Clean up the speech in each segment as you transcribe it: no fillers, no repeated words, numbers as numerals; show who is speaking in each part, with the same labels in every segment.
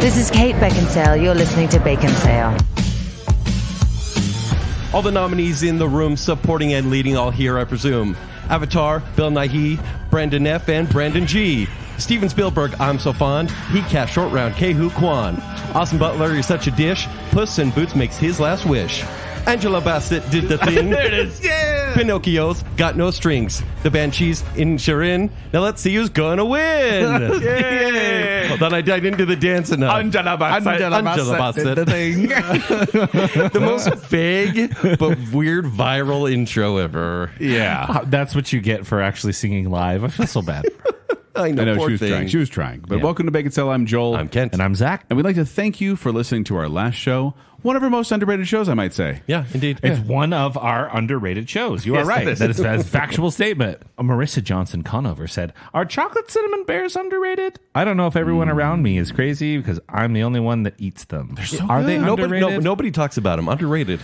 Speaker 1: This is Kate Baconsale. You're listening to Baconsale.
Speaker 2: All the nominees in the room supporting and leading all here, I presume. Avatar, Bill Nighy, Brandon F., and Brandon G. Steven Spielberg, I'm so fond. Heat Cat, Short Round, Kehu Kwan. Austin Butler, you're such a dish. Puss in Boots makes his last wish. Angela Basset did the thing.
Speaker 3: There it is. Yeah.
Speaker 2: Pinocchio's got no strings. The Banshees in Inisherin. Now let's see who's gonna win. Yay. Hold on, I died into the dance enough.
Speaker 3: Angela Basset
Speaker 2: Basset.
Speaker 3: did the thing.
Speaker 2: The most vague but weird viral intro ever.
Speaker 3: Yeah.
Speaker 4: That's what you get for actually singing live. I feel so bad.
Speaker 2: I know, poor
Speaker 3: she was
Speaker 2: thing.
Speaker 3: trying. She was trying. But
Speaker 4: Yeah.
Speaker 3: welcome to Baconsale. I'm Joel.
Speaker 2: I'm Kent.
Speaker 4: And I'm Zack.
Speaker 3: And we'd like to thank you for listening to our last show. One of our most underrated shows, I might say.
Speaker 2: Yeah, indeed.
Speaker 4: It's one of our underrated shows. You are
Speaker 3: Yes,
Speaker 4: right.
Speaker 3: it is.
Speaker 4: That is a factual statement. Marissa Johnson Conover said, "Are chocolate cinnamon bears underrated? I don't know if everyone around me is crazy because I'm the only one that eats them. Are they underrated?
Speaker 2: Nobody talks about them. Underrated.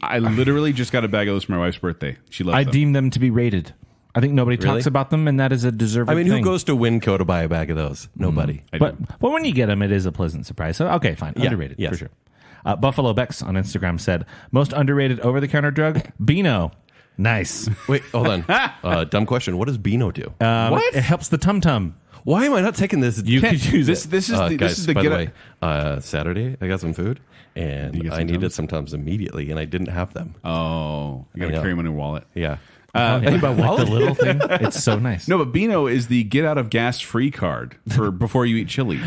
Speaker 3: I literally just got a bag of those for my wife's birthday. She loves
Speaker 4: I
Speaker 3: them.
Speaker 4: deem them to be rated. I think nobody
Speaker 2: Really?
Speaker 4: talks about them, and that is a deserved
Speaker 2: I mean,
Speaker 4: thing.
Speaker 2: who goes to Winco to buy a bag of those? Nobody.
Speaker 3: I
Speaker 4: But
Speaker 3: do.
Speaker 4: when you get them, it is a pleasant surprise. So, okay, fine.
Speaker 2: Yeah,
Speaker 4: Underrated,
Speaker 2: yes.
Speaker 4: for sure. Buffalo Bex on Instagram said, most underrated over-the-counter drug? Beano. Nice.
Speaker 2: Wait, hold on. Dumb question. What does Beano do?
Speaker 3: What?
Speaker 4: It helps the tum-tum.
Speaker 2: Why am I not taking this?
Speaker 4: You could use
Speaker 3: This
Speaker 4: it.
Speaker 3: is the
Speaker 2: guys,
Speaker 3: this is the
Speaker 2: by
Speaker 3: get
Speaker 2: the way, Saturday I got some food, and
Speaker 3: You get
Speaker 2: I
Speaker 3: some
Speaker 2: needed
Speaker 3: Tums?
Speaker 2: some Tums immediately, and I didn't have them.
Speaker 3: Oh, you got
Speaker 2: I
Speaker 3: to
Speaker 2: know.
Speaker 3: carry them in your wallet.
Speaker 2: Yeah.
Speaker 4: Like the little thing. It's so nice.
Speaker 3: No, but Beano is the get out of gas free card for before you eat chili.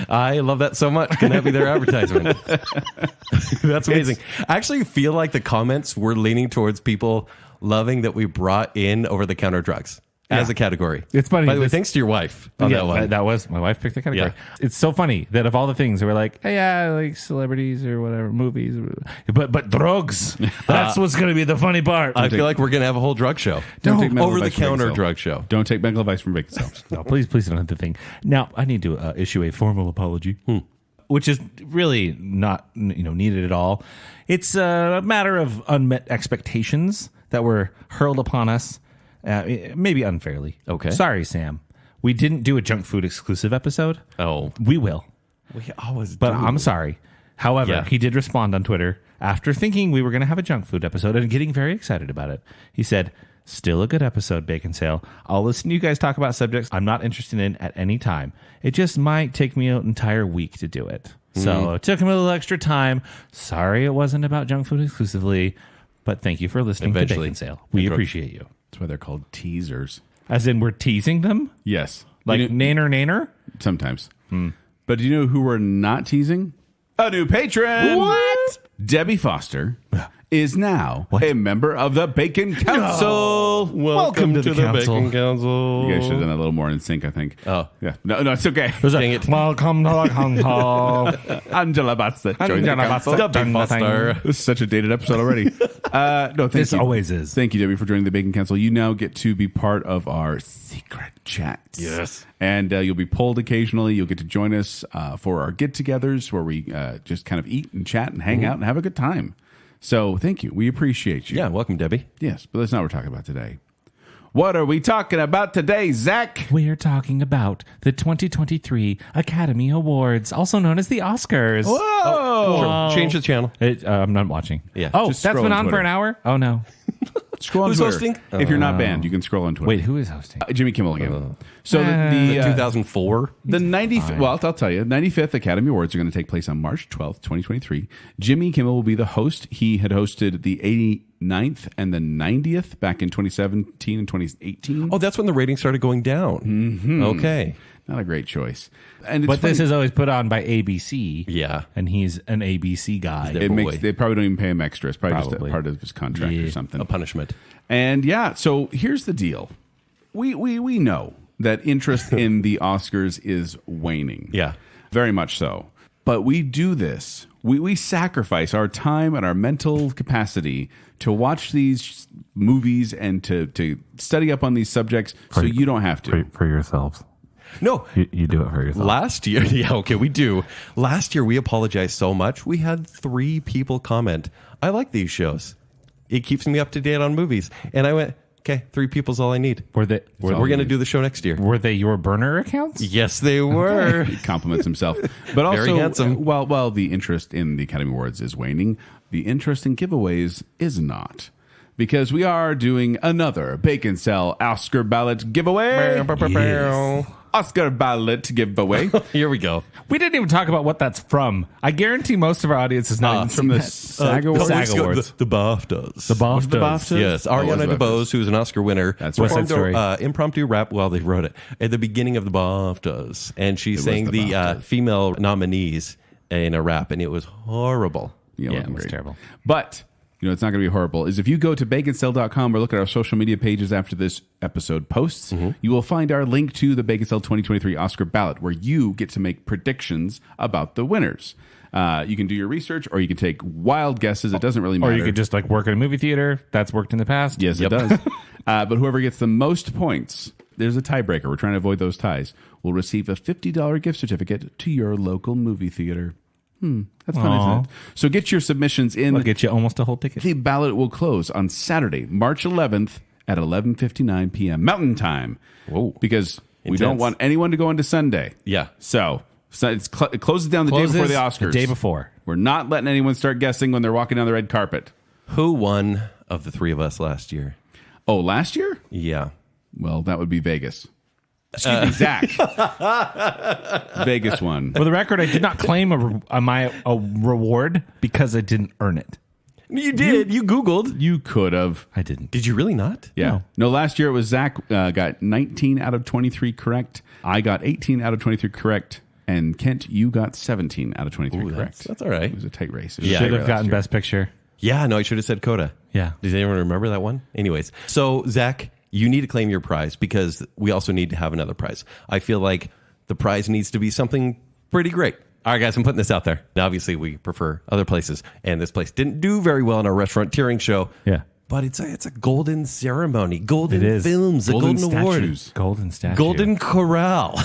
Speaker 2: I love that so much. Can that be their advertisement? That's amazing. I actually feel like the comments were leaning towards people loving that we brought in over-the-counter drugs as a category.
Speaker 4: It's funny.
Speaker 2: By the way,
Speaker 4: This-
Speaker 2: thanks to your wife on that one.
Speaker 4: That was my wife picked the category.
Speaker 2: Yeah.
Speaker 4: It's so funny that of all the things, they were like, hey, yeah, like celebrities or whatever, movies, but drugs. That's what's going to be the funny part.
Speaker 2: I feel like we're going to have a whole drug show.
Speaker 3: Don't take medical advice from
Speaker 2: Over-the-counter
Speaker 3: Baconsale.
Speaker 2: drug show.
Speaker 3: Don't take medical advice from Baconsale.
Speaker 4: No, please don't have the thing. Now, I need to issue a formal apology, which is really not needed at all. It's a matter of unmet expectations that were hurled upon us, maybe unfairly.
Speaker 2: Okay.
Speaker 4: Sorry, Sam. We didn't do a junk food exclusive episode.
Speaker 2: Oh.
Speaker 4: We will.
Speaker 2: We always
Speaker 4: But
Speaker 2: do.
Speaker 4: I'm sorry. However,
Speaker 2: Yeah.
Speaker 4: he did respond on Twitter after thinking we were going to have a junk food episode and getting very excited about it. He said, still a good episode, Baconsale. I'll listen to you guys talk about subjects I'm not interested in at any time. It just might take me an entire week to do it. So it took him a little extra time. Sorry it wasn't about junk food exclusively, but thank you for listening
Speaker 2: Eventually.
Speaker 4: to Baconsale. We appreciate you.
Speaker 3: That's why they're called teasers.
Speaker 4: As in, we're teasing them?
Speaker 3: Yes.
Speaker 4: Like
Speaker 3: You know-
Speaker 4: nanner?
Speaker 3: sometimes. But do you know who we're not teasing? A new patron.
Speaker 4: What?
Speaker 3: Debbie Foster is now a member of the Bacon Council.
Speaker 2: Welcome to the
Speaker 4: council.
Speaker 2: Bacon Council.
Speaker 3: You guys should have done that a little more in sync, I think.
Speaker 2: Oh.
Speaker 3: Yeah. No, it's okay.
Speaker 2: Dang it.
Speaker 4: Welcome to the council.
Speaker 3: Angela Basset joined the
Speaker 4: Angela
Speaker 3: council.
Speaker 4: Basset.
Speaker 2: Debbie Foster.
Speaker 3: This is such a dated episode already. No, thank
Speaker 4: This
Speaker 3: you.
Speaker 4: always is.
Speaker 3: Thank you, Debbie, for joining the Bacon Council. You now get to be part of our secret chats.
Speaker 2: Yes.
Speaker 3: And you'll be pulled occasionally. You'll get to join us for our get-togethers where we just kind of eat and chat and hang out and have a good time. So thank you. We appreciate you.
Speaker 2: Yeah, welcome, Debbie.
Speaker 3: Yes, but that's not what we're talking about today. What are we talking about today, Zach?
Speaker 4: We're talking about the 2023 Academy Awards, also known as the Oscars.
Speaker 3: Whoa!
Speaker 2: Change the channel.
Speaker 4: I'm not watching.
Speaker 2: Yeah.
Speaker 4: Oh,
Speaker 3: Just
Speaker 4: that's
Speaker 3: scroll
Speaker 4: been
Speaker 3: on
Speaker 4: on for
Speaker 3: Twitter.
Speaker 4: an hour? Oh, no.
Speaker 3: Scroll on
Speaker 2: Who's
Speaker 3: Twitter.
Speaker 2: hosting?
Speaker 3: If you're not banned, you can scroll on Twitter.
Speaker 4: Wait, who is hosting?
Speaker 3: Jimmy Kimmel again. So
Speaker 2: The 2004.
Speaker 3: The 90th, well, I'll tell you, 95th Academy Awards are going to take place on March 12th, 2023. Jimmy Kimmel will be the host. He had hosted the 89th and the 90th back in 2017 and 2018.
Speaker 2: Oh, that's when the ratings started going down. Mm-hmm. Okay.
Speaker 3: Not a great choice. And it's
Speaker 4: But this
Speaker 3: funny.
Speaker 4: is always put on by ABC.
Speaker 2: Yeah.
Speaker 4: And he's an ABC guy.
Speaker 2: He's
Speaker 3: It
Speaker 2: boy.
Speaker 3: makes, they probably don't even pay him extra. It's probably just
Speaker 4: Probably.
Speaker 3: a part of his contract or something.
Speaker 2: A punishment.
Speaker 3: And yeah, so here's the deal. We know that interest in the Oscars is waning.
Speaker 2: Yeah.
Speaker 3: Very much so. But we do this. We sacrifice our time and our mental capacity to watch these movies and to study up on these subjects so you don't have to.
Speaker 4: For yourselves.
Speaker 2: No.
Speaker 4: You do it for yourself.
Speaker 2: Last year, yeah, okay, we do. Last year, we apologized so much. We had 3 people comment, I like these shows. It keeps me up to date on movies. And I went, Okay, 3 people's all I need.
Speaker 4: We're
Speaker 2: going to do the show next year.
Speaker 4: Were they your burner accounts?
Speaker 2: Yes, they were.
Speaker 3: He compliments himself. But also,
Speaker 2: Very handsome.
Speaker 3: while the interest in the Academy Awards is waning, the interest in giveaways is not. Because we are doing another Baconsale Oscar ballot giveaway.
Speaker 2: Yes.
Speaker 3: Oscar ballot giveaway.
Speaker 2: Here we go.
Speaker 4: We didn't even talk about what that's from. I guarantee most of our audience is not even
Speaker 3: From the
Speaker 4: that.
Speaker 3: SAG
Speaker 2: No,
Speaker 3: Awards.
Speaker 2: let's
Speaker 4: SAG
Speaker 2: go.
Speaker 4: Awards.
Speaker 2: The BAFTAs.
Speaker 4: The BAFTAs.
Speaker 3: The BAFTAs?
Speaker 2: Yes, Ariana
Speaker 3: What was
Speaker 2: DeBose, who's an Oscar winner,
Speaker 3: That's
Speaker 4: right.
Speaker 2: performed
Speaker 4: What's that
Speaker 2: an impromptu rap while they wrote it at the beginning of the BAFTAs, and she sang
Speaker 3: the
Speaker 2: the
Speaker 3: BAFTAs.
Speaker 2: female nominees in a rap, and it was horrible.
Speaker 4: Yeah,
Speaker 3: looking
Speaker 4: it was
Speaker 3: great.
Speaker 4: terrible.
Speaker 3: But you know, it's not going to be horrible, is if you go to baconsale.com or look at our social media pages after this episode posts, you will find our link to the Baconsale 2023 Oscar ballot, where you get to make predictions about the winners. You can do your research, or you can take wild guesses. It doesn't really matter.
Speaker 4: Or you could just like work at a movie theater. That's worked in the past.
Speaker 3: Yes, it does. But whoever gets the most points, there's a tiebreaker. We're trying to avoid those ties. Will receive a $50 gift certificate to your local movie theater. That's fun, isn't it? So get your submissions in.
Speaker 4: I'll get you almost a whole ticket.
Speaker 3: The ballot will close on Saturday, March 11th at 11:59 p.m. Mountain Time.
Speaker 2: Whoa.
Speaker 3: Because we
Speaker 2: Intense.
Speaker 3: don't want anyone to go into Sunday.
Speaker 2: Yeah.
Speaker 3: So it closes down the day before the Oscars.
Speaker 4: The day before.
Speaker 3: We're not letting anyone start guessing when they're walking down the red carpet.
Speaker 2: Who won of the 3 of us last year?
Speaker 3: Oh, last year?
Speaker 2: Yeah.
Speaker 3: Well, that would be Vegas. Excuse me, Zack. Vegas won.
Speaker 4: For the record, I did not claim a reward because I didn't earn it.
Speaker 2: You did. You Googled.
Speaker 3: You could have.
Speaker 4: I didn't.
Speaker 2: Did you really not?
Speaker 3: Yeah. No, last year it was Zack got 19 out of 23 correct. I got 18 out of 23 correct. And Kent, you got 17 out of 23 correct.
Speaker 2: That's all right.
Speaker 3: It was a tight race. It was
Speaker 2: Yeah.
Speaker 3: a tight
Speaker 4: Should
Speaker 3: race
Speaker 4: have gotten
Speaker 3: last year.
Speaker 4: Best Picture.
Speaker 2: Yeah, no, I should have said Coda.
Speaker 4: Yeah.
Speaker 2: Does anyone remember that one? Anyways, so Zach, you need to claim your prize because we also need to have another prize. I feel like the prize needs to be something pretty great. All right, guys, I'm putting this out there. Now, obviously, we prefer other places, and this place didn't do very well in our restaurant tiering show.
Speaker 4: Yeah.
Speaker 2: But it's a golden ceremony, golden
Speaker 4: It is.
Speaker 2: films,
Speaker 3: Golden
Speaker 2: a golden award,
Speaker 3: statues.
Speaker 4: Golden statue.
Speaker 2: Golden Corral.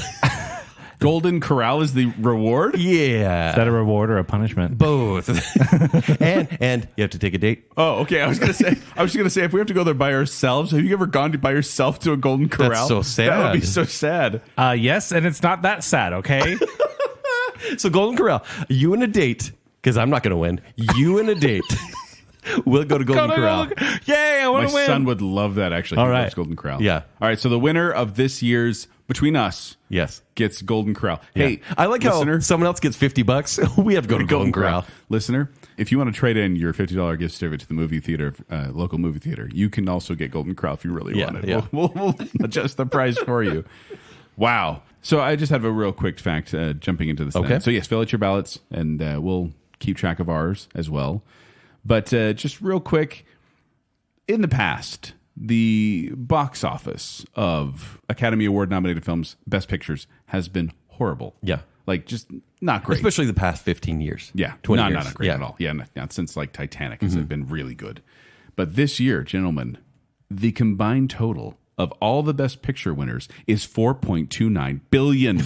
Speaker 3: Golden Corral is the reward?
Speaker 2: Yeah,
Speaker 4: Is that a reward or a punishment?
Speaker 2: both. and you have to take a date.
Speaker 3: Oh, okay. I was just gonna say if we have to go there by ourselves, have you ever gone by yourself to a Golden Corral?
Speaker 2: so sad.
Speaker 3: That would be so sad.
Speaker 4: Yes, and it's not that sad, okay?
Speaker 2: So Golden Corral, you and a date, because I'm not going to win. You and a date. We'll go to Golden Corral.
Speaker 4: Yay, I want
Speaker 3: My
Speaker 4: to win.
Speaker 3: son would love that, actually.
Speaker 4: All
Speaker 3: He
Speaker 4: right.
Speaker 3: loves Golden Corral.
Speaker 2: Yeah.
Speaker 3: All right, so the winner of this year's Between Us
Speaker 2: Yes.
Speaker 3: gets Golden Corral.
Speaker 2: Yeah.
Speaker 3: Hey,
Speaker 2: I like
Speaker 3: listener,
Speaker 2: how someone else gets $50. We have to go to Golden Corral.
Speaker 3: Listener, if you want to trade in your $50 gift certificate to the movie theater, local movie theater, you can also get Golden Corral if you really want it.
Speaker 2: Yeah.
Speaker 3: We'll adjust the price for you. Wow. So I just have a real quick fact jumping into this.
Speaker 2: Okay.
Speaker 3: Then. So yes, fill out your ballots, and we'll keep track of ours as well. But just real quick, in the past, the box office of Academy Award nominated films, Best Pictures, has been horrible.
Speaker 2: Yeah.
Speaker 3: Like just not great.
Speaker 2: Especially the past 15 years.
Speaker 3: Yeah,
Speaker 2: 20
Speaker 3: no,
Speaker 2: years.
Speaker 3: not great at all. Yeah, not since like Titanic has it been really good. But this year, gentlemen, the combined total of all the Best Picture winners is $4.29 billion.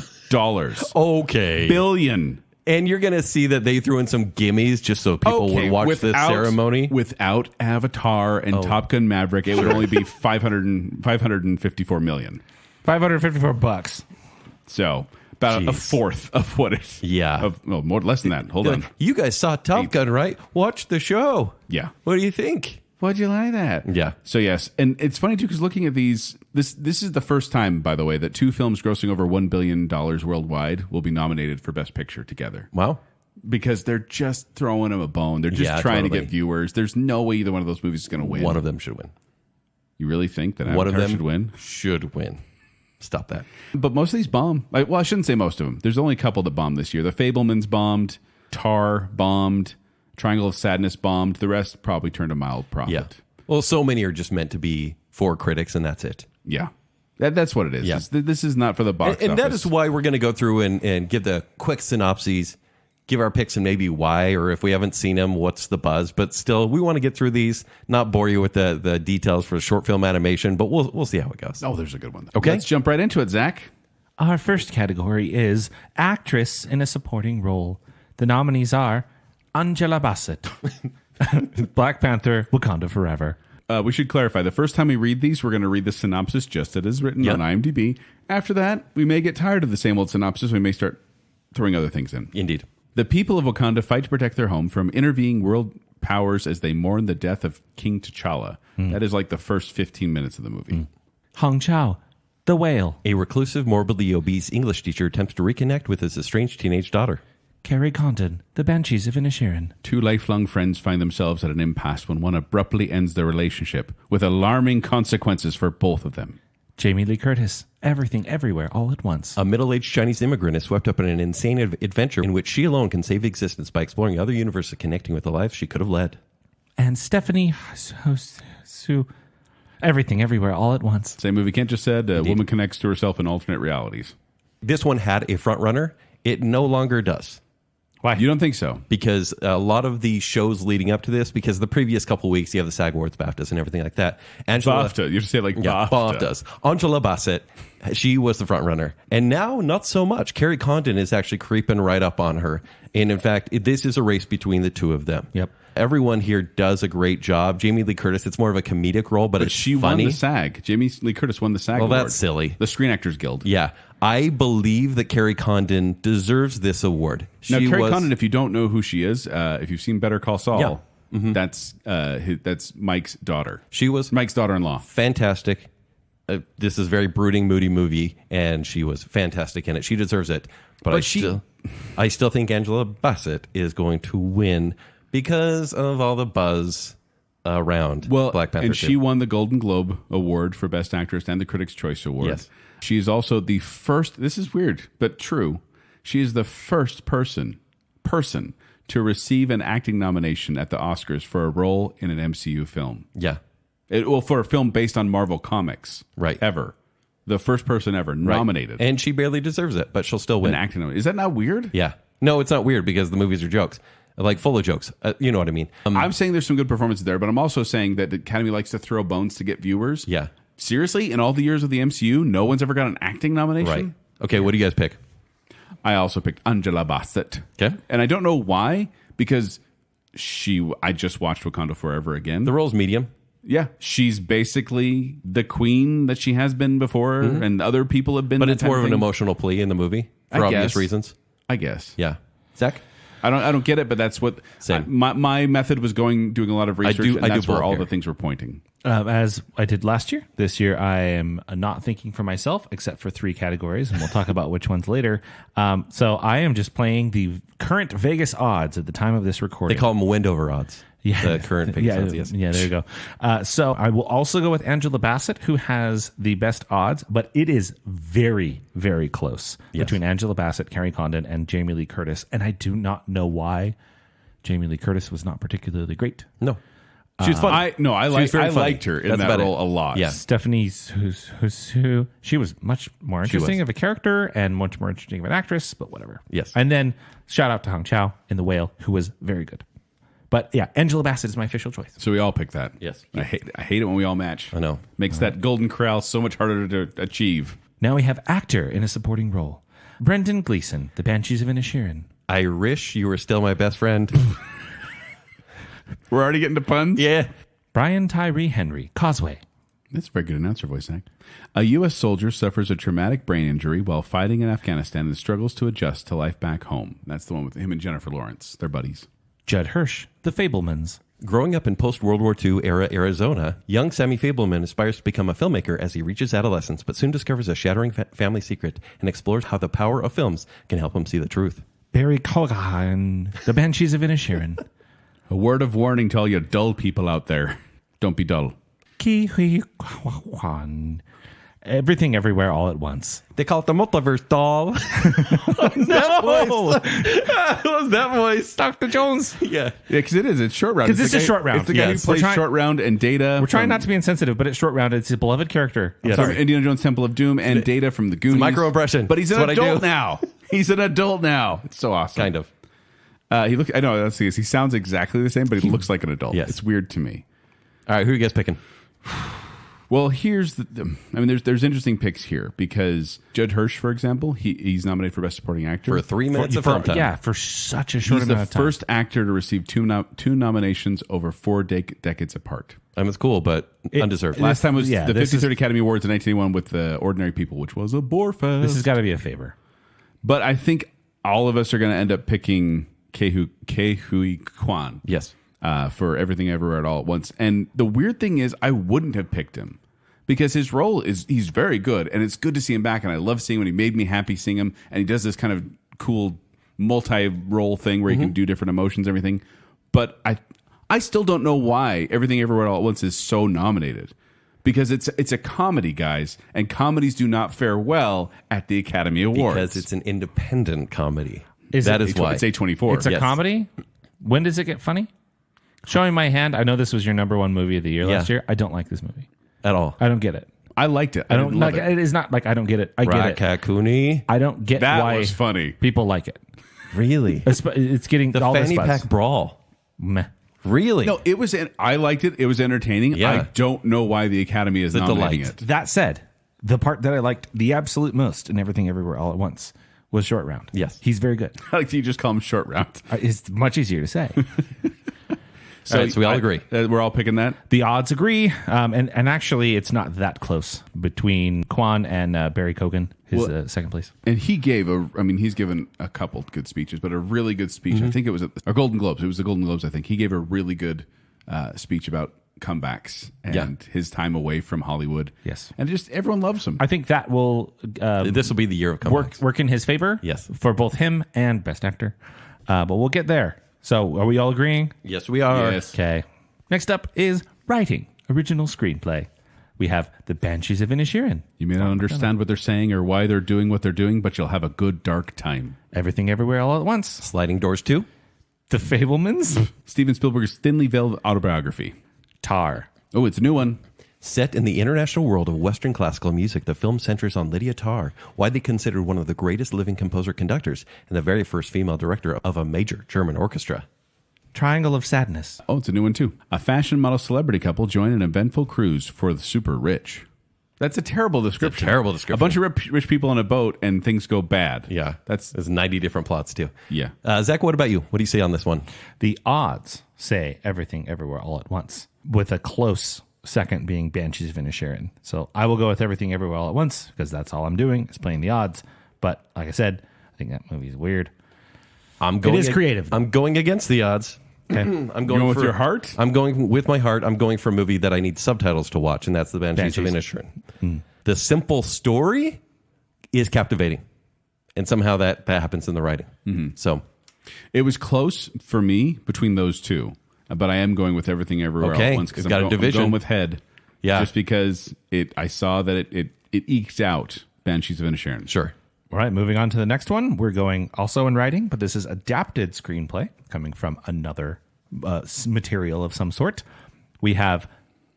Speaker 2: Okay.
Speaker 3: Billion.
Speaker 2: And you're going to see that they threw in some gimmies just so people would watch the ceremony.
Speaker 3: Without Avatar and Top Gun Maverick, it would only be 554 million.
Speaker 4: $554.
Speaker 3: So about a
Speaker 2: Jeez.
Speaker 3: fourth of what it.
Speaker 2: Yeah.
Speaker 3: More less than that. Hold
Speaker 2: You're
Speaker 3: on.
Speaker 2: like, you guys saw Top Gun, right? Watch the show.
Speaker 3: Yeah.
Speaker 2: What do you think?
Speaker 3: Why'd you like that?
Speaker 2: Yeah.
Speaker 3: So yes, and it's funny too because looking at these, this is the first time, by the way, that 2 films grossing over $1 billion worldwide will be nominated for Best Picture together.
Speaker 2: Wow.
Speaker 3: Because they're just throwing them a bone. They're just
Speaker 2: Yeah,
Speaker 3: trying to
Speaker 2: totally.
Speaker 3: get viewers. There's no way either one of those movies is going to win.
Speaker 2: One of them should win.
Speaker 3: You really think that
Speaker 2: One of
Speaker 3: Avatar
Speaker 2: them
Speaker 3: should win?
Speaker 2: Should win. Stop that.
Speaker 3: But most of these bomb. Well, I shouldn't say most of them. There's only a couple that bombed this year. The Fablemans bombed. Tar bombed. Triangle of Sadness bombed. The rest probably turned a mild profit.
Speaker 2: Yeah. Well, so many are just meant to be for critics, and that's it.
Speaker 3: Yeah. That's what it is.
Speaker 2: Yeah.
Speaker 3: This is not for the box
Speaker 2: And
Speaker 3: office.
Speaker 2: that is why we're going to go through and give the quick synopses, give our picks and maybe why, or if we haven't seen them, what's the buzz. But still, we want to get through these, not bore you with the details for short film animation, but we'll see how it goes.
Speaker 3: Oh, there's a good one.
Speaker 2: Okay.
Speaker 3: Let's jump right into it, Zach.
Speaker 4: Our first category is actress in a supporting role. The nominees are Angela Basset, Black Panther, Wakanda Forever.
Speaker 3: we should clarify. The first time we read these, we're going to read the synopsis just as it is written on IMDb. After that, we may get tired of the same old synopsis. We may start throwing other things in.
Speaker 2: Indeed.
Speaker 3: The people of Wakanda fight to protect their home from intervening world powers as they mourn the death of King T'Challa. That is like the first 15 minutes of the movie.
Speaker 4: Hong Chao, the whale.
Speaker 2: A reclusive, morbidly obese English teacher attempts to reconnect with his estranged teenage daughter.
Speaker 4: Carrie Condon, the Banshees of Inisherin.
Speaker 3: Two lifelong friends find themselves at an impasse when one abruptly ends their relationship, with alarming consequences for both of them.
Speaker 4: Jamie Lee Curtis, Everything Everywhere All at Once.
Speaker 2: A middle-aged Chinese immigrant is swept up in an insane adventure in which she alone can save existence by exploring other universes, connecting with the lives she could have led.
Speaker 4: And Stephanie Su, Everything Everywhere All at Once.
Speaker 3: Same movie Kent just said, a woman connects to herself in alternate realities.
Speaker 2: This one had a front runner. It no longer does.
Speaker 4: Why?
Speaker 3: You don't think so?
Speaker 2: Because a lot of the shows leading up to this, because the previous couple of weeks, you have the SAG Awards, BAFTAs, and everything like that.
Speaker 3: BAFTA. You have to say it like
Speaker 2: yeah,
Speaker 3: BAFTA.
Speaker 2: BAFTAs. Angela Basset, she was the front runner. And now, not so much. Carrie Condon is actually creeping right up on her. And in fact, this is a race between the two of them.
Speaker 4: Yep.
Speaker 2: Everyone here does a great job. Jamie Lee Curtis, it's more of a comedic role, but it's
Speaker 3: she
Speaker 2: funny.
Speaker 3: won the SAG. Jamie Lee Curtis won the SAG
Speaker 2: Well,
Speaker 3: award.
Speaker 2: that's silly.
Speaker 3: The Screen Actors Guild.
Speaker 2: Yeah. I believe that Carrie Condon deserves this award.
Speaker 3: Now, Carrie Condon, if you don't know who she is, if you've seen Better Call Saul, that's Mike's daughter.
Speaker 2: She was
Speaker 3: Mike's daughter-in-law.
Speaker 2: Fantastic. This is a very brooding, moody movie, and she was fantastic in it. She deserves it. But I still think Angela Basset is going to win because of all the buzz around Black Panther.
Speaker 3: And she won the Golden Globe Award for Best Actress and the Critics' Choice Award.
Speaker 2: Yes.
Speaker 3: She is also the first, this is weird, but true. She is the first person to receive an acting nomination at the Oscars for a role in an MCU film.
Speaker 2: Yeah.
Speaker 3: For a film based on Marvel Comics.
Speaker 2: Right.
Speaker 3: Ever. The first person ever nominated.
Speaker 2: And she barely deserves it, but she'll still win.
Speaker 3: An acting nomination. Is that not weird?
Speaker 2: Yeah. No, it's not weird because the movies are jokes. Like full of jokes. You know what I mean?
Speaker 3: I'm saying there's some good performances there, but I'm also saying that the Academy likes to throw bones to get viewers.
Speaker 2: Yeah.
Speaker 3: Seriously? In all the years of the MCU, no one's ever got an acting nomination?
Speaker 2: Right. Okay, what do you guys pick?
Speaker 3: I also picked Angela Basset.
Speaker 2: Okay.
Speaker 3: And I don't know why, because I just watched Wakanda Forever again.
Speaker 2: The role's medium.
Speaker 3: Yeah. She's basically the queen that she has been before, and other people have been.
Speaker 2: But it's more of an emotional plea in the movie for obvious reasons.
Speaker 3: I guess.
Speaker 2: Yeah. Zach?
Speaker 3: I don't get it, but that's what my method was doing a lot of research, and that's where all the things were pointing.
Speaker 4: As I did last year, this year I am not thinking for myself, except for 3 categories, and we'll talk about which ones later. So I am just playing the current Vegas odds at the time of this recording.
Speaker 2: They call them Wendover odds.
Speaker 4: Yeah,
Speaker 2: the current Vegas odds, yes.
Speaker 4: Yeah, there you go. So I will also go with Angela Basset, who has the best odds, but it is very, very close between Angela Basset, Carrie Condon, and Jamie Lee Curtis. And I do not know why Jamie Lee Curtis was not particularly great.
Speaker 2: No. She was fun.
Speaker 3: I liked her in that role a lot.
Speaker 2: Yeah.
Speaker 4: Stephanie, who she was much more interesting of a character and much more interesting of an actress, but whatever.
Speaker 2: Yes.
Speaker 4: And then shout out to Hong Chao in The Whale, who was very good. But yeah, Angela Basset is my official choice.
Speaker 3: So we all pick that.
Speaker 2: Yes.
Speaker 3: I hate it when we all match.
Speaker 2: I know.
Speaker 3: Makes that Golden Corral so much harder to achieve.
Speaker 4: Now we have actor in a supporting role. Brendan Gleeson, The Banshees of Inisherin.
Speaker 2: I wish you were still my best friend.
Speaker 3: We're already getting to puns?
Speaker 2: Yeah.
Speaker 4: Brian Tyree Henry, Causeway.
Speaker 3: That's a very good announcer voice, Zack. A U.S. soldier suffers a traumatic brain injury while fighting in Afghanistan and struggles to adjust to life back home. That's the one with him and Jennifer Lawrence. They're buddies.
Speaker 4: Judd Hirsch, The Fablemans.
Speaker 2: Growing up in post-World War II era Arizona, young Sammy Fableman aspires to become a filmmaker as he reaches adolescence, but soon discovers a shattering family secret and explores how the power of films can help him see the truth.
Speaker 4: Barry Colgan, The Banshees of Inisherin.
Speaker 3: A word of warning to all you dull people out there. Don't be dull.
Speaker 4: Ki Hui Kwan. Everything Everywhere All at Once.
Speaker 2: They call it the multiverse doll. What was that voice?
Speaker 4: Dr. Jones.
Speaker 2: Yeah.
Speaker 3: Yeah, because it is. It's Short Round.
Speaker 4: Because this is Short Round.
Speaker 3: It's the guy who plays Short Round and Data.
Speaker 4: We're trying not to be insensitive, but it's Short Round. It's his beloved character.
Speaker 3: From Indiana Jones Temple of Doom and Data from the Goonies.
Speaker 2: Microaggression.
Speaker 3: But he's an adult now. He's an adult now. It's so awesome.
Speaker 2: Kind of.
Speaker 3: I know. Let's see. He sounds exactly the same, but he looks like an adult.
Speaker 2: Yes.
Speaker 3: It's weird to me.
Speaker 2: All right, who are you guys picking?
Speaker 3: Well, here's there's interesting picks here because Judd Hirsch, for example, he's nominated for Best Supporting Actor
Speaker 2: For 3 minutes of film time.
Speaker 4: Yeah, for such a short
Speaker 3: He's the
Speaker 4: amount of time.
Speaker 3: first actor to receive two nominations over 4 decades apart.
Speaker 2: I mean, it's cool, but undeserved.
Speaker 3: Last time was the
Speaker 4: this
Speaker 3: 53rd Academy Awards in 1981 with Ordinary People, which was a bore fest.
Speaker 4: This has got to be a favor.
Speaker 3: But I think all of us are going to end up picking Ke Huy Quan.
Speaker 2: Yes.
Speaker 3: For Everything Everywhere All at Once. And the weird thing is, I wouldn't have picked him because his role he's very good, and it's good to see him back. And I love seeing him. He made me happy seeing him, and he does this kind of cool multi-role thing where he can do different emotions, and everything. But I still don't know why Everything Everywhere All at Once is so nominated. Because it's a comedy, guys, and comedies do not fare well at the Academy Awards.
Speaker 2: Because it's an independent comedy.
Speaker 4: Is
Speaker 2: That
Speaker 4: it?
Speaker 2: is why.
Speaker 3: It's A24.
Speaker 4: It's a
Speaker 2: Yes.
Speaker 4: comedy? When does it get funny? Showing My Hand, I know this was your number one movie of the year last year. I don't like this movie.
Speaker 2: At all.
Speaker 4: I don't get it.
Speaker 3: I liked it.
Speaker 4: I don't
Speaker 3: didn't
Speaker 4: like
Speaker 3: love
Speaker 4: it. It is not like I don't get it. I get it.
Speaker 2: Rakakuni.
Speaker 4: I don't get
Speaker 3: That
Speaker 4: why
Speaker 3: was funny.
Speaker 4: people like it.
Speaker 2: Really?
Speaker 4: It's getting
Speaker 2: The
Speaker 4: all
Speaker 2: fanny
Speaker 4: this buzz.
Speaker 2: pack brawl.
Speaker 4: Meh.
Speaker 2: Really?
Speaker 3: No, I liked it. It was entertaining.
Speaker 2: Yeah.
Speaker 3: I don't know why the Academy is nominating
Speaker 2: delight.
Speaker 3: it.
Speaker 4: That said, the part that I liked the absolute most in Everything Everywhere All at Once was Short Round.
Speaker 2: Yes.
Speaker 4: He's very good.
Speaker 3: I like you just call him Short Round.
Speaker 4: It's much easier to say.
Speaker 2: All right, so we all agree.
Speaker 3: We're all picking that.
Speaker 4: The odds agree, and actually, it's not that close between Kwan and Barry Kogan, his second place.
Speaker 3: And he gave he's given a couple good speeches, but a really good speech. I think it was at Golden Globes. It was the Golden Globes, I think. He gave a really good speech about comebacks and his time away from Hollywood.
Speaker 4: Yes.
Speaker 3: And just everyone loves him.
Speaker 4: I think that will
Speaker 2: This will be the year of comebacks.
Speaker 4: work in his favor.
Speaker 2: Yes.
Speaker 4: For both him and Best Actor. But we'll get there. So are we all agreeing?
Speaker 2: Yes, we are.
Speaker 3: Yes.
Speaker 4: Okay. Next up is writing, original screenplay. We have The Banshees of Inisherin.
Speaker 3: You may not understand what they're saying or why they're doing what they're doing, but you'll have a good dark time.
Speaker 4: Everything Everywhere All at Once.
Speaker 2: Sliding Doors 2.
Speaker 4: The Fablemans.
Speaker 3: Steven Spielberg's thinly veiled autobiography.
Speaker 4: Tar.
Speaker 3: Oh, it's a new one.
Speaker 2: Set in the international world of Western classical music, the film centers on Lydia Tarr, widely considered one of the greatest living composer-conductors and the very first female director of a major German orchestra.
Speaker 4: Triangle of Sadness.
Speaker 3: Oh, it's a new one too. A fashion model celebrity couple join an eventful cruise for the super rich. That's a terrible description.
Speaker 2: terrible description.
Speaker 3: A bunch of rich people on a boat and things go bad.
Speaker 2: Yeah,
Speaker 3: That's
Speaker 2: there's 90 different plots too.
Speaker 3: Yeah.
Speaker 2: Zach, what about you? What do you say on this one?
Speaker 4: The odds say Everything Everywhere All at Once, with a close second being Banshees of Inisherin. So I will go with Everything Everywhere All at Once because that's all I'm doing is playing the odds. But like I said, I think that movie is weird.
Speaker 2: I'm going.
Speaker 4: is creative.
Speaker 2: I'm going against the odds.
Speaker 4: Okay.
Speaker 2: I'm
Speaker 3: going with your heart?
Speaker 2: I'm going with my heart. I'm going for a movie that I need subtitles to watch, and that's The Banshees of
Speaker 4: Banshees.
Speaker 2: Inisherin. The simple story is captivating, and somehow that happens in the writing. So
Speaker 3: It was close for me between those two, but I am going with Everything Everywhere All
Speaker 2: Okay.
Speaker 3: at Once because
Speaker 2: It's got a division.
Speaker 3: I'm going with Head.
Speaker 2: Yeah.
Speaker 3: Just because I saw that it eked out Banshees of Inisherin.
Speaker 2: sure.
Speaker 4: All right, moving on to the next one. We're going also in writing, but this is adapted screenplay coming from another material of some sort. We have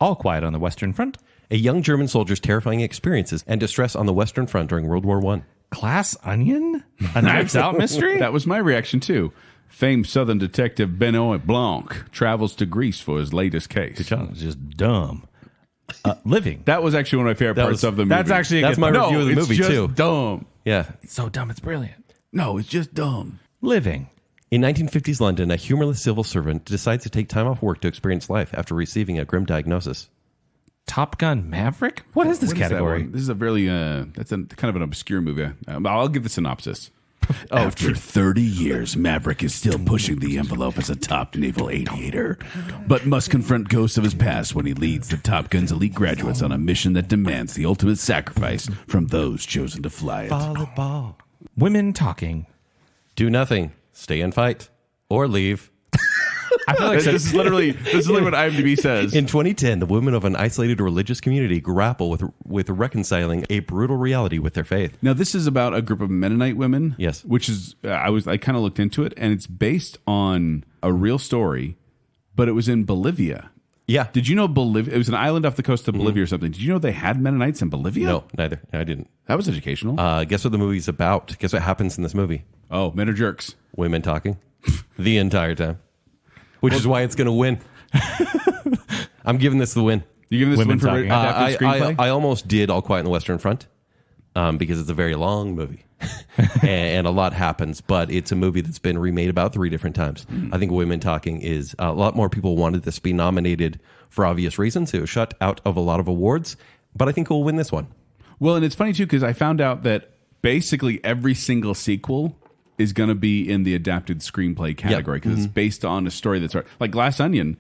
Speaker 4: All Quiet on the Western Front,
Speaker 2: A young German soldier's terrifying experiences and distress on the Western Front during World War I.
Speaker 4: Glass Onion, a Knives Out mystery.
Speaker 3: That was my reaction too. Famed Southern detective Benoit Blanc travels to Greece for his latest case.
Speaker 4: It's just dumb. Living.
Speaker 3: That was actually one of my favorite parts
Speaker 2: was-
Speaker 3: of the movie.
Speaker 4: That's actually a
Speaker 2: That's
Speaker 4: good
Speaker 2: my
Speaker 4: one.
Speaker 2: review of the
Speaker 3: it's
Speaker 2: movie
Speaker 3: just
Speaker 2: too.
Speaker 3: dumb.
Speaker 2: Yeah.
Speaker 4: It's so dumb, it's brilliant.
Speaker 3: No, it's just dumb.
Speaker 4: Living.
Speaker 2: In 1950s London, a humorless civil servant decides to take time off work to experience life after receiving a grim diagnosis.
Speaker 4: Top Gun Maverick? What is this
Speaker 3: What is that
Speaker 4: category?
Speaker 3: one? This is a really that's a kind of an obscure movie. I'll give the synopsis. After 30 years, Maverick is still pushing the envelope as a top naval aviator, but must confront ghosts of his past when he leads the Top Gun's elite graduates on a mission that demands the ultimate sacrifice from those chosen to fly it.
Speaker 2: Volleyball.
Speaker 4: Women talking.
Speaker 2: Do nothing. Stay and fight. Or leave.
Speaker 4: I feel like
Speaker 3: This is literally what IMDb says.
Speaker 2: In 2010, the women of an isolated religious community grapple with reconciling a brutal reality with their faith.
Speaker 3: Now, this is about a group of Mennonite women.
Speaker 2: Yes.
Speaker 3: Which is, I kind of looked into it, and it's based on a real story, but it was in Bolivia.
Speaker 2: Yeah.
Speaker 3: Did you know Bolivia? It was an island off the coast of Bolivia or something. Did you know they had Mennonites in Bolivia?
Speaker 2: No, neither. I didn't.
Speaker 3: That was educational.
Speaker 2: Guess what the movie's about? Guess what happens in this movie?
Speaker 3: Oh, men are jerks.
Speaker 2: Women talking the entire time, which is why it's going to win. I'm giving this the win.
Speaker 3: You giving this
Speaker 4: Women
Speaker 3: one for
Speaker 4: talking.
Speaker 3: adapted screenplay?
Speaker 2: I almost did All Quiet on the Western Front because it's a very long movie and a lot happens, but it's a movie that's been remade about 3 different times. I think Women Talking is a lot more people wanted this to be nominated for obvious reasons. It was shut out of a lot of awards, but I think we'll win this one.
Speaker 3: Well, and it's funny too because I found out that basically every single sequel is going to be in the adapted screenplay category because it's based on a story that's like Glass Onion,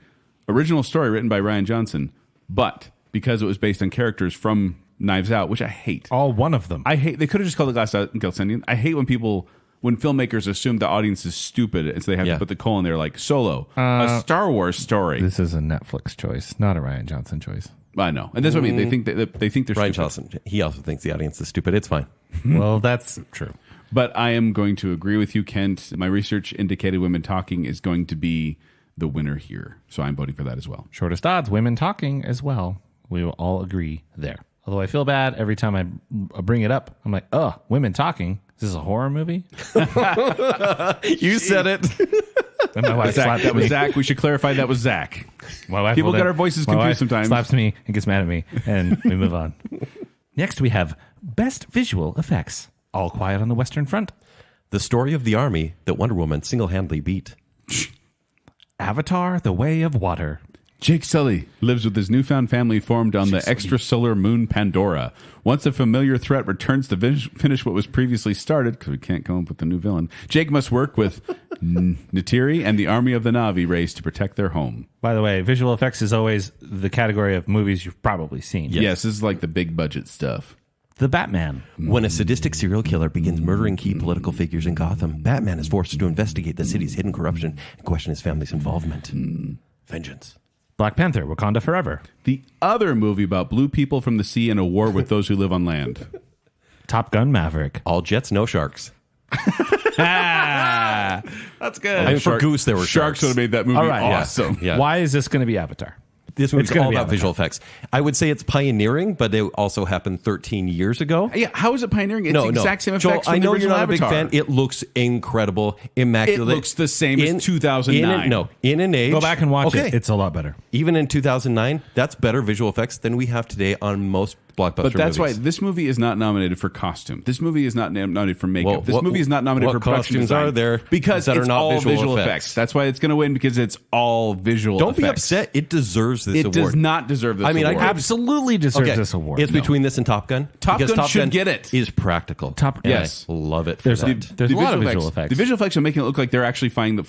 Speaker 3: original story written by Rian Johnson, but because it was based on characters from Knives Out, which I hate.
Speaker 4: All one of them.
Speaker 3: I hate. They could have just called it Glass Onion. I hate when filmmakers assume the audience is stupid and so they have to put the colon there like Solo, a Star Wars story.
Speaker 4: This is a Netflix choice, not a Rian Johnson choice.
Speaker 3: I know, and that's what I mean. They think they're
Speaker 2: Ryan
Speaker 3: stupid.
Speaker 2: Johnson, he also thinks the audience is stupid. It's fine.
Speaker 4: Well, that's true.
Speaker 3: But I am going to agree with you, Kent. My research indicated Women Talking is going to be the winner here. So I'm voting for that as well.
Speaker 4: Shortest odds, Women Talking as well. We will all agree there. Although I feel bad every time I bring it up. I'm like, oh, Women Talking? Is this a horror movie?
Speaker 2: You said it.
Speaker 4: And my wife
Speaker 3: Zach,
Speaker 4: slapped
Speaker 3: that was
Speaker 4: me.
Speaker 3: Zach. We should clarify that was Zach.
Speaker 4: My wife
Speaker 3: People
Speaker 4: will
Speaker 3: get
Speaker 4: then-
Speaker 3: our voices
Speaker 4: my
Speaker 3: confused
Speaker 4: wife
Speaker 3: sometimes.
Speaker 4: Slaps me and gets mad at me, and we move on. Next, we have Best Visual Effects. All Quiet on the Western Front.
Speaker 2: The story of the army that Wonder Woman single-handedly beat.
Speaker 4: Avatar: The Way of Water.
Speaker 3: Jake Sully lives with his newfound family formed on the extrasolar moon Pandora. Once a familiar threat returns to finish what was previously started, because we can't come up with a new villain, Jake must work with Neytiri and the army of the Na'vi race to protect their home.
Speaker 4: By the way, visual effects is always the category of movies you've probably seen.
Speaker 3: Yes, this is like the big budget stuff.
Speaker 4: The Batman.
Speaker 2: When a sadistic serial killer begins murdering key political figures in Gotham, Batman is forced to investigate the city's hidden corruption and question his family's involvement. Vengeance.
Speaker 4: Black Panther: Wakanda Forever.
Speaker 3: The other movie about blue people from the sea and a war with those who live on land.
Speaker 4: Top Gun: Maverick.
Speaker 2: All jets, no sharks.
Speaker 4: That's good.
Speaker 2: I mean, for Goose, there were
Speaker 3: Sharks would have made that movie
Speaker 4: All right, yeah.
Speaker 3: awesome.
Speaker 2: Yeah.
Speaker 4: Why is this going to be Avatar?
Speaker 2: This movie's
Speaker 4: gonna
Speaker 2: all
Speaker 4: be
Speaker 2: about
Speaker 4: Avatar.
Speaker 2: visual effects. I would say it's pioneering, but it also happened 13 years ago.
Speaker 3: Yeah, how is it pioneering? It's the exact same
Speaker 2: Joel,
Speaker 3: effects
Speaker 2: I
Speaker 3: from the
Speaker 2: know you're
Speaker 3: original
Speaker 2: not a big
Speaker 3: Avatar.
Speaker 2: fan. It looks incredible, immaculate.
Speaker 3: It looks the same as 2009.
Speaker 2: In an age.
Speaker 4: Go back and watch
Speaker 2: okay,
Speaker 4: it. It's a lot better.
Speaker 2: even in 2009, that's better visual effects than we have today on most blockbuster
Speaker 3: But that's
Speaker 2: movies.
Speaker 3: why this movie is not nominated for costume. This movie is not nominated for makeup.
Speaker 2: Well,
Speaker 3: this
Speaker 2: what-
Speaker 3: movie is not nominated
Speaker 2: what
Speaker 3: for production
Speaker 2: costumes
Speaker 3: design.
Speaker 2: are there
Speaker 3: because
Speaker 2: that are
Speaker 3: it's
Speaker 2: not
Speaker 3: all
Speaker 2: visual
Speaker 3: effects.
Speaker 2: effects?
Speaker 3: That's why it's going to win because it's all visual
Speaker 2: Don't be
Speaker 3: effects.
Speaker 2: upset. It deserves this
Speaker 3: It
Speaker 2: award.
Speaker 3: does not deserve this
Speaker 2: I mean, I
Speaker 3: award.
Speaker 4: Absolutely deserves
Speaker 2: Okay,
Speaker 4: this award.
Speaker 2: It's between this and Top Gun.
Speaker 3: Top
Speaker 2: because
Speaker 3: Gun should get it.
Speaker 2: Is practical.
Speaker 4: And
Speaker 3: Yes.
Speaker 2: I love it. For
Speaker 4: There's
Speaker 2: that.
Speaker 4: there's a lot of visual effects.
Speaker 3: The visual effects are making it look like they're actually flying the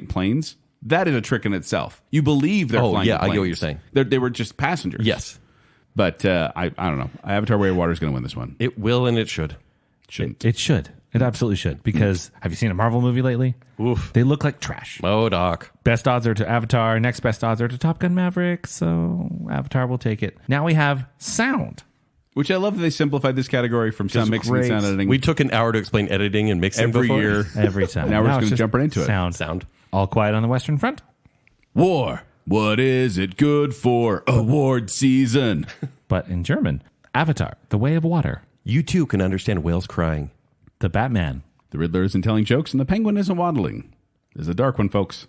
Speaker 3: planes. That is a trick in itself. You believe they're
Speaker 2: Oh,
Speaker 3: flying
Speaker 2: yeah,
Speaker 3: the
Speaker 2: I
Speaker 3: planes.
Speaker 2: get what you're saying.
Speaker 3: They were just passengers.
Speaker 2: Yes,
Speaker 3: But I don't know. Avatar: Way of Water is going to win this one.
Speaker 2: it will and it should.
Speaker 3: Shouldn't.
Speaker 4: It should. It absolutely should. Because have you seen a Marvel movie lately?
Speaker 2: Oof.
Speaker 4: They look like trash.
Speaker 2: Modoc.
Speaker 4: Best odds are to Avatar. Next best odds are to Top Gun Maverick. So Avatar will take it. Now we have sound.
Speaker 3: Which I love that they simplified this category from sound mixing and
Speaker 4: great.
Speaker 3: sound editing.
Speaker 2: We took an hour to explain editing and mixing
Speaker 3: Every
Speaker 2: before.
Speaker 3: year.
Speaker 4: Every time.
Speaker 3: Now we're just
Speaker 4: it's
Speaker 3: gonna jump right into it.
Speaker 4: Sound. All Quiet on the Western Front.
Speaker 3: War. What is it good for? Award season.
Speaker 4: But in German, Avatar: The Way of Water.
Speaker 2: You too can understand whales crying.
Speaker 4: The Batman.
Speaker 3: The Riddler isn't telling jokes and the Penguin isn't waddling. There's a dark one, folks.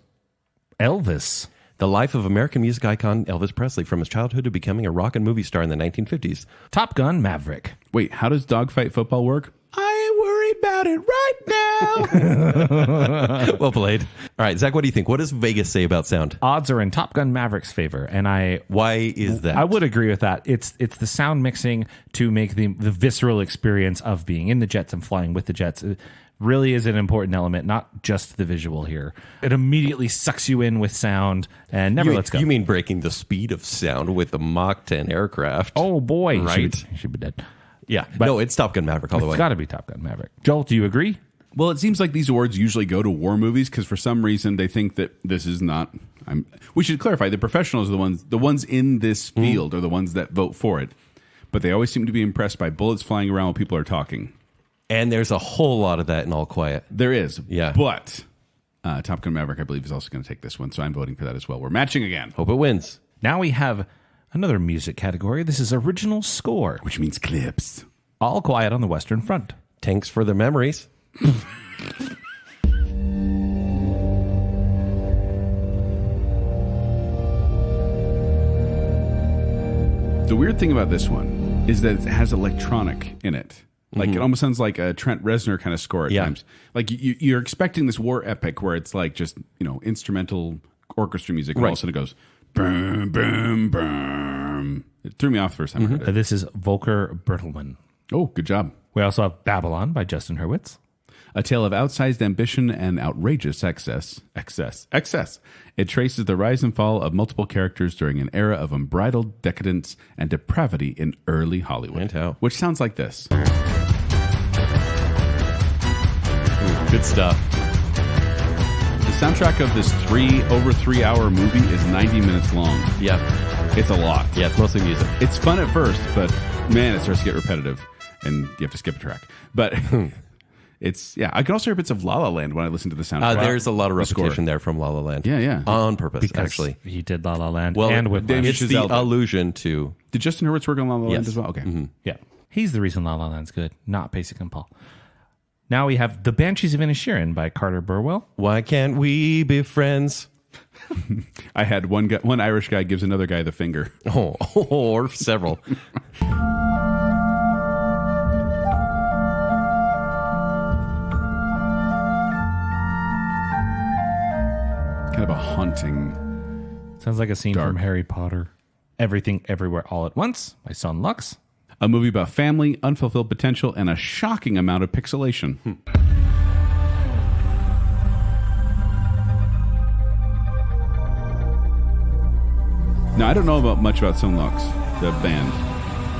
Speaker 4: Elvis.
Speaker 2: The life of American music icon Elvis Presley from his childhood to becoming a rock and movie star in the 1950s.
Speaker 4: Top Gun Maverick.
Speaker 3: Wait, how does dogfight football work? I ain't worried about it right now.
Speaker 2: Well played. All right, Zach, what do you think? What does Vegas say about sound?
Speaker 4: Odds are in Top Gun Maverick's favor, and
Speaker 2: Why is that?
Speaker 4: I would agree with that. It's the sound mixing to make the visceral experience of being in the jets and flying with the jets. It really is an important element, not just the visual here. It immediately sucks you in with sound and never lets go.
Speaker 2: You mean breaking the speed of sound with the Mach 10 aircraft?
Speaker 4: oh boy,
Speaker 2: Right.
Speaker 4: He should be dead.
Speaker 2: yeah. No, it's Top Gun Maverick all the
Speaker 4: It's
Speaker 2: way.
Speaker 4: got to be Top Gun Maverick. Joel, do you agree?
Speaker 3: Well, it seems like these awards usually go to war movies because for some reason they think that this is not. We should clarify: the professionals are the ones in this field are the ones that vote for it, but they always seem to be impressed by bullets flying around while people are talking.
Speaker 2: And there's a whole lot of that in All Quiet.
Speaker 3: There is,
Speaker 2: Yeah.
Speaker 3: but Top Gun Maverick, I believe, is also going to take this one, so I'm voting for that as well. We're matching again,
Speaker 2: Hope it wins.
Speaker 4: Now we have another music category. This is original score.
Speaker 3: which means clips.
Speaker 4: All Quiet on the Western Front.
Speaker 2: Thanks for the memories.
Speaker 3: weird thing about this one is that it has electronic in it. Like it almost sounds like a Trent Reznor kind of score at times. Like you're expecting this war epic where it's like just instrumental orchestra music, and all of a sudden it goes boom, boom, boom. It threw me off the first time I heard it.
Speaker 4: This is Volker Bertelmann.
Speaker 3: Oh, good job.
Speaker 4: We also have Babylon by Justin Hurwitz.
Speaker 3: A tale of outsized ambition and outrageous excess. It traces the rise and fall of multiple characters during an era of unbridled decadence and depravity in early Hollywood.
Speaker 2: And how?
Speaker 3: Which sounds like this.
Speaker 2: Good stuff.
Speaker 3: The soundtrack of this over 3 hour movie is 90 minutes long.
Speaker 2: Yeah.
Speaker 3: It's a lot.
Speaker 2: Yeah, it's mostly music.
Speaker 3: It's fun at first, but man, it starts to get repetitive and you have to skip a track. But I can also hear bits of La La Land when I listen to the soundtrack.
Speaker 2: There's a lot of repetition there from La La Land.
Speaker 3: Yeah.
Speaker 2: On purpose,
Speaker 4: Because
Speaker 2: actually.
Speaker 4: he did La La Land
Speaker 2: Well,
Speaker 4: and Whiplash.
Speaker 2: it's the allusion to...
Speaker 3: Did Justin Hurwitz work on La La Land
Speaker 2: Yes.
Speaker 3: as well? Okay.
Speaker 4: Yeah. He's the reason La La Land's good, not Basic and Paul. Now we have The Banshees of Inisherin by Carter Burwell.
Speaker 2: Why can't we be friends?
Speaker 3: I had one Irish guy gives another guy the finger.
Speaker 2: Or several.
Speaker 3: Kind of a haunting.
Speaker 4: Sounds like a scene
Speaker 3: Dark.
Speaker 4: from Harry Potter. Everything Everywhere All at Once by Son Lux.
Speaker 3: A movie about family, unfulfilled potential, and a shocking amount of pixelation. Now, I don't know much about Son Lux, the band.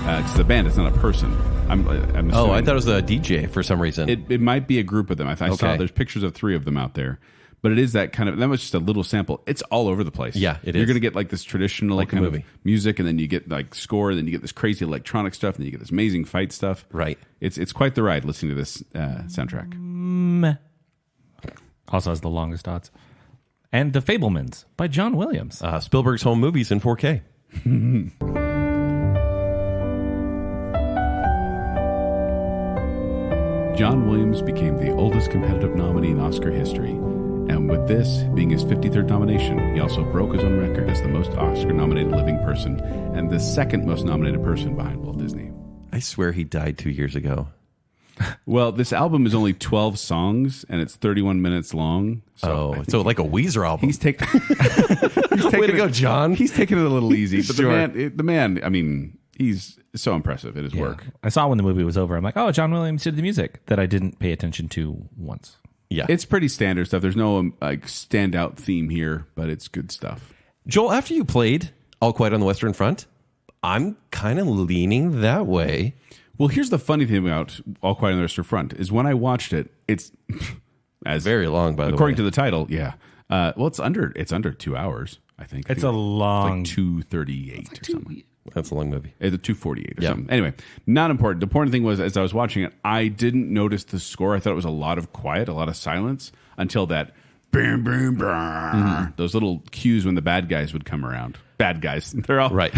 Speaker 3: Because the band is not a person. I'm assuming
Speaker 2: I thought it was a DJ for some reason.
Speaker 3: it might be a group of them. I saw there's pictures of 3 of them out there. But it is that kind of, that was just a little sample. It's all over the place.
Speaker 2: Yeah, it
Speaker 3: You're
Speaker 2: is.
Speaker 3: going to get like this traditional
Speaker 2: Like a
Speaker 3: kind of
Speaker 2: movie.
Speaker 3: music, and then you get like score, and then you get this crazy electronic stuff, and then you get this amazing fight stuff.
Speaker 2: Right.
Speaker 3: It's quite the ride listening to this soundtrack.
Speaker 4: Also has the longest odds. And The Fabelmans by John Williams.
Speaker 2: Spielberg's home movies in 4K.
Speaker 3: John Williams became the oldest competitive nominee in Oscar history. And with this being his 53rd nomination, he also broke his own record as the most Oscar-nominated living person and the second most nominated person behind Walt Disney.
Speaker 2: I swear he died 2 years ago.
Speaker 3: Well, this album is only 12 songs, and it's 31 minutes long. So I think
Speaker 2: So like a Weezer album.
Speaker 3: he's taking
Speaker 2: Way to go, John.
Speaker 3: He's taking it a little easy. But
Speaker 2: Sure.
Speaker 3: the man, I mean, he's so impressive at his work.
Speaker 4: I saw when the movie was over. I'm like, oh, John Williams did the music that I didn't pay attention to once.
Speaker 2: Yeah.
Speaker 3: It's pretty standard stuff. There's no like standout theme here, but it's good stuff.
Speaker 2: Joel, after you played All Quiet on the Western Front, I'm kind of leaning that way.
Speaker 3: Well, here's the funny thing about All Quiet on the Western Front is when I watched it, it's as
Speaker 2: Very long, by the way.
Speaker 3: according to the title. Yeah. Well, it's under 2 hours. I think
Speaker 4: It's a long...
Speaker 3: It's like 2:38 or something.
Speaker 2: That's a long movie.
Speaker 3: It's a 2:48 or
Speaker 2: Yeah.
Speaker 3: something. Anyway, not important. The important thing was, as I was watching it, I didn't notice the score. I thought it was a lot of quiet, a lot of silence until that boom, boom, boom. Those little cues when the bad guys would come around. Bad guys. They're all
Speaker 2: Right.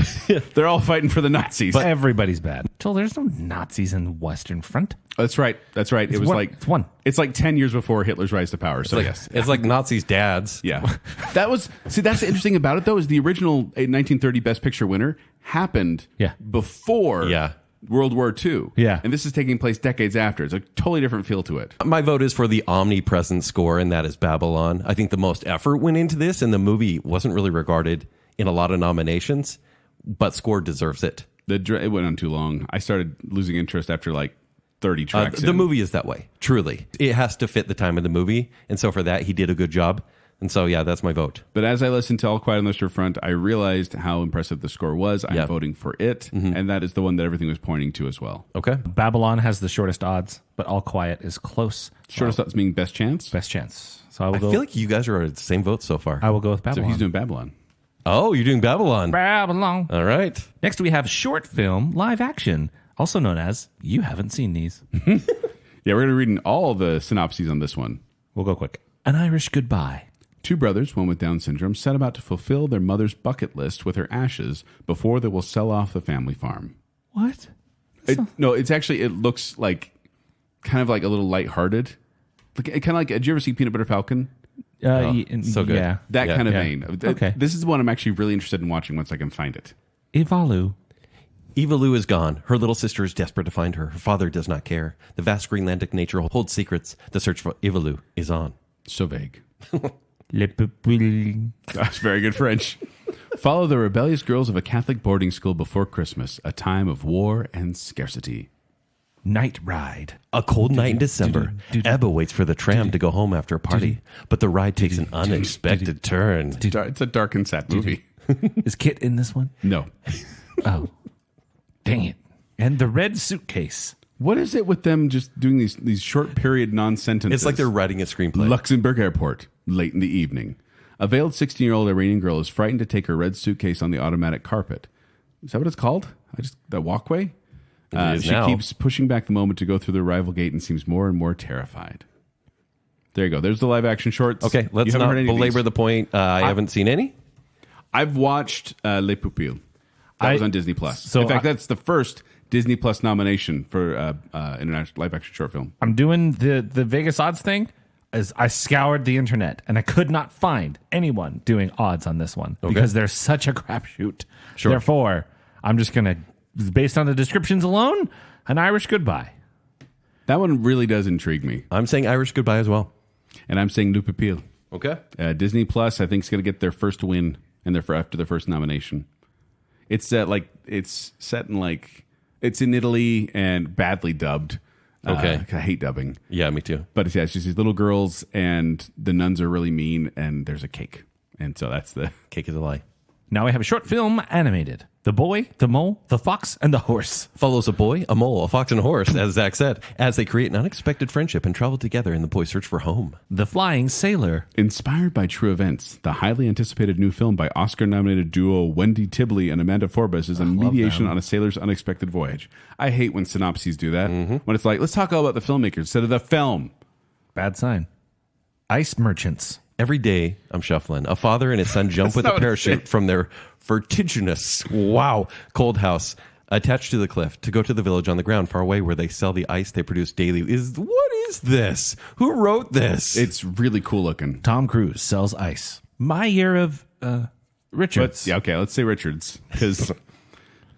Speaker 3: They're all fighting for the Nazis.
Speaker 4: Everybody's bad. Joel, there's no Nazis in Western Front.
Speaker 3: That's right. That's right. It was
Speaker 4: one-
Speaker 3: like
Speaker 4: it's one.
Speaker 3: It's like 10 years before Hitler's rise to power. So yes.
Speaker 2: It's like Nazis' dads.
Speaker 3: Yeah. That's the interesting about it though, is the original 1930 Best Picture winner happened before
Speaker 2: Yeah.
Speaker 3: World War II.
Speaker 4: Yeah.
Speaker 3: And this is taking place decades after. It's a totally different feel to it.
Speaker 2: My vote is for the omnipresent score, and that is Babylon. I think the most effort went into this, and the movie wasn't really regarded in a lot of nominations, but score deserves it.
Speaker 3: It went on too long. I started losing interest after like 30 tracks.
Speaker 2: The movie is that way, truly. It has to fit the time of the movie, and so for that, he did a good job. And so, yeah, that's my vote.
Speaker 3: But as I listened to All Quiet on the Western Front, I realized how impressive the score was. I'm voting for it, and that is the one that everything was pointing to as well.
Speaker 2: Okay.
Speaker 4: Babylon has the shortest odds, but All Quiet is close.
Speaker 3: Shortest odds meaning best chance?
Speaker 4: Best chance. So I will
Speaker 2: I
Speaker 4: go.
Speaker 2: feel like you guys are at the same vote so far.
Speaker 4: I will go with
Speaker 3: So
Speaker 4: Babylon.
Speaker 3: he's doing Babylon.
Speaker 2: Oh, you're doing Babylon.
Speaker 4: Babylon.
Speaker 2: All right.
Speaker 4: Next, we have short film live action, also known as You Haven't Seen These.
Speaker 3: Yeah, we're going to be reading all the synopses on this one.
Speaker 4: We'll go quick. An Irish Goodbye.
Speaker 3: 2 brothers, one with Down syndrome, set about to fulfill their mother's bucket list with her ashes before they will sell off the family farm.
Speaker 4: What?
Speaker 3: No, it's actually, it looks like kind of like a little lighthearted. Kind of like, did you ever see Peanut Butter Falcon?
Speaker 2: so good.
Speaker 4: Yeah.
Speaker 3: That kind of
Speaker 4: Yeah.
Speaker 3: vein.
Speaker 4: Okay.
Speaker 3: This is the one I'm actually really interested in watching once I can find it.
Speaker 4: Ivalu.
Speaker 2: Evilou is gone. Her little sister is desperate to find her. Her father does not care. The vast Greenlandic nature holds secrets. The search for Evilou is on.
Speaker 3: So vague.
Speaker 4: Le peuple.
Speaker 3: That's very good French. Follow the rebellious girls of a Catholic boarding school before Christmas, a time of war and scarcity.
Speaker 4: Night Ride.
Speaker 2: A cold night in December. Ebba waits for the tram to go home after a party, but the ride takes an unexpected turn.
Speaker 3: It's a dark and sad movie.
Speaker 4: Is Kit in this one?
Speaker 3: No.
Speaker 4: Oh. Dang it. And The Red Suitcase.
Speaker 3: What is it with them just doing these short period non-sentences?
Speaker 2: It's like they're writing a screenplay.
Speaker 3: Luxembourg Airport, late in the evening. A veiled 16-year-old Iranian girl is frightened to take her red suitcase on the automatic carpet. Is that what it's called? The walkway? She keeps pushing back the moment to go through the arrival gate and seems more and more terrified. There you go. There's the live-action shorts.
Speaker 2: Okay, let's not belabor the point. I haven't seen any.
Speaker 3: I've watched Les Pupilles. That was on Disney+. So in fact, that's the first Disney Plus nomination for international live-action short film.
Speaker 4: I'm doing the Vegas odds thing. As I scoured the internet and I could not find anyone doing odds on this one because there's such a crapshoot.
Speaker 2: Sure.
Speaker 4: Therefore, I'm just going to, based on the descriptions alone, an Irish Goodbye.
Speaker 3: That one really does intrigue me.
Speaker 2: I'm saying Irish Goodbye as well.
Speaker 3: And I'm saying Les Pupilles.
Speaker 2: Okay.
Speaker 3: Disney Plus, I think, is going to get their first win and after their first nomination. It's set in it's in Italy and badly dubbed.
Speaker 2: Okay.
Speaker 3: I hate dubbing.
Speaker 2: Yeah, me too.
Speaker 3: But it's just these little girls and the nuns are really mean and there's a cake. And so that's the
Speaker 2: Cake is a lie.
Speaker 4: Now we have a short film animated. The Boy, the Mole, the Fox, and the Horse.
Speaker 2: Follows a boy, a mole, a fox, and a horse, as Zack said, as they create an unexpected friendship and travel together in the boy's search for home.
Speaker 4: The Flying Sailor.
Speaker 3: Inspired by true events, the highly anticipated new film by Oscar-nominated duo Wendy Tibley and Amanda Forbes is a mediation on a sailor's unexpected voyage. I hate when synopses do that. When it's like, let's talk all about the filmmakers instead of the film.
Speaker 4: Bad sign. Ice Merchants.
Speaker 2: Every day, I'm shuffling. A father and his son jump with a parachute from their vertiginous, cold house attached to the cliff to go to the village on the ground far away where they sell the ice they produce daily. What is this? Who wrote this?
Speaker 3: It's really cool looking.
Speaker 4: Tom Cruise sells ice. My year of Richards.
Speaker 3: Let's say Richards. Because,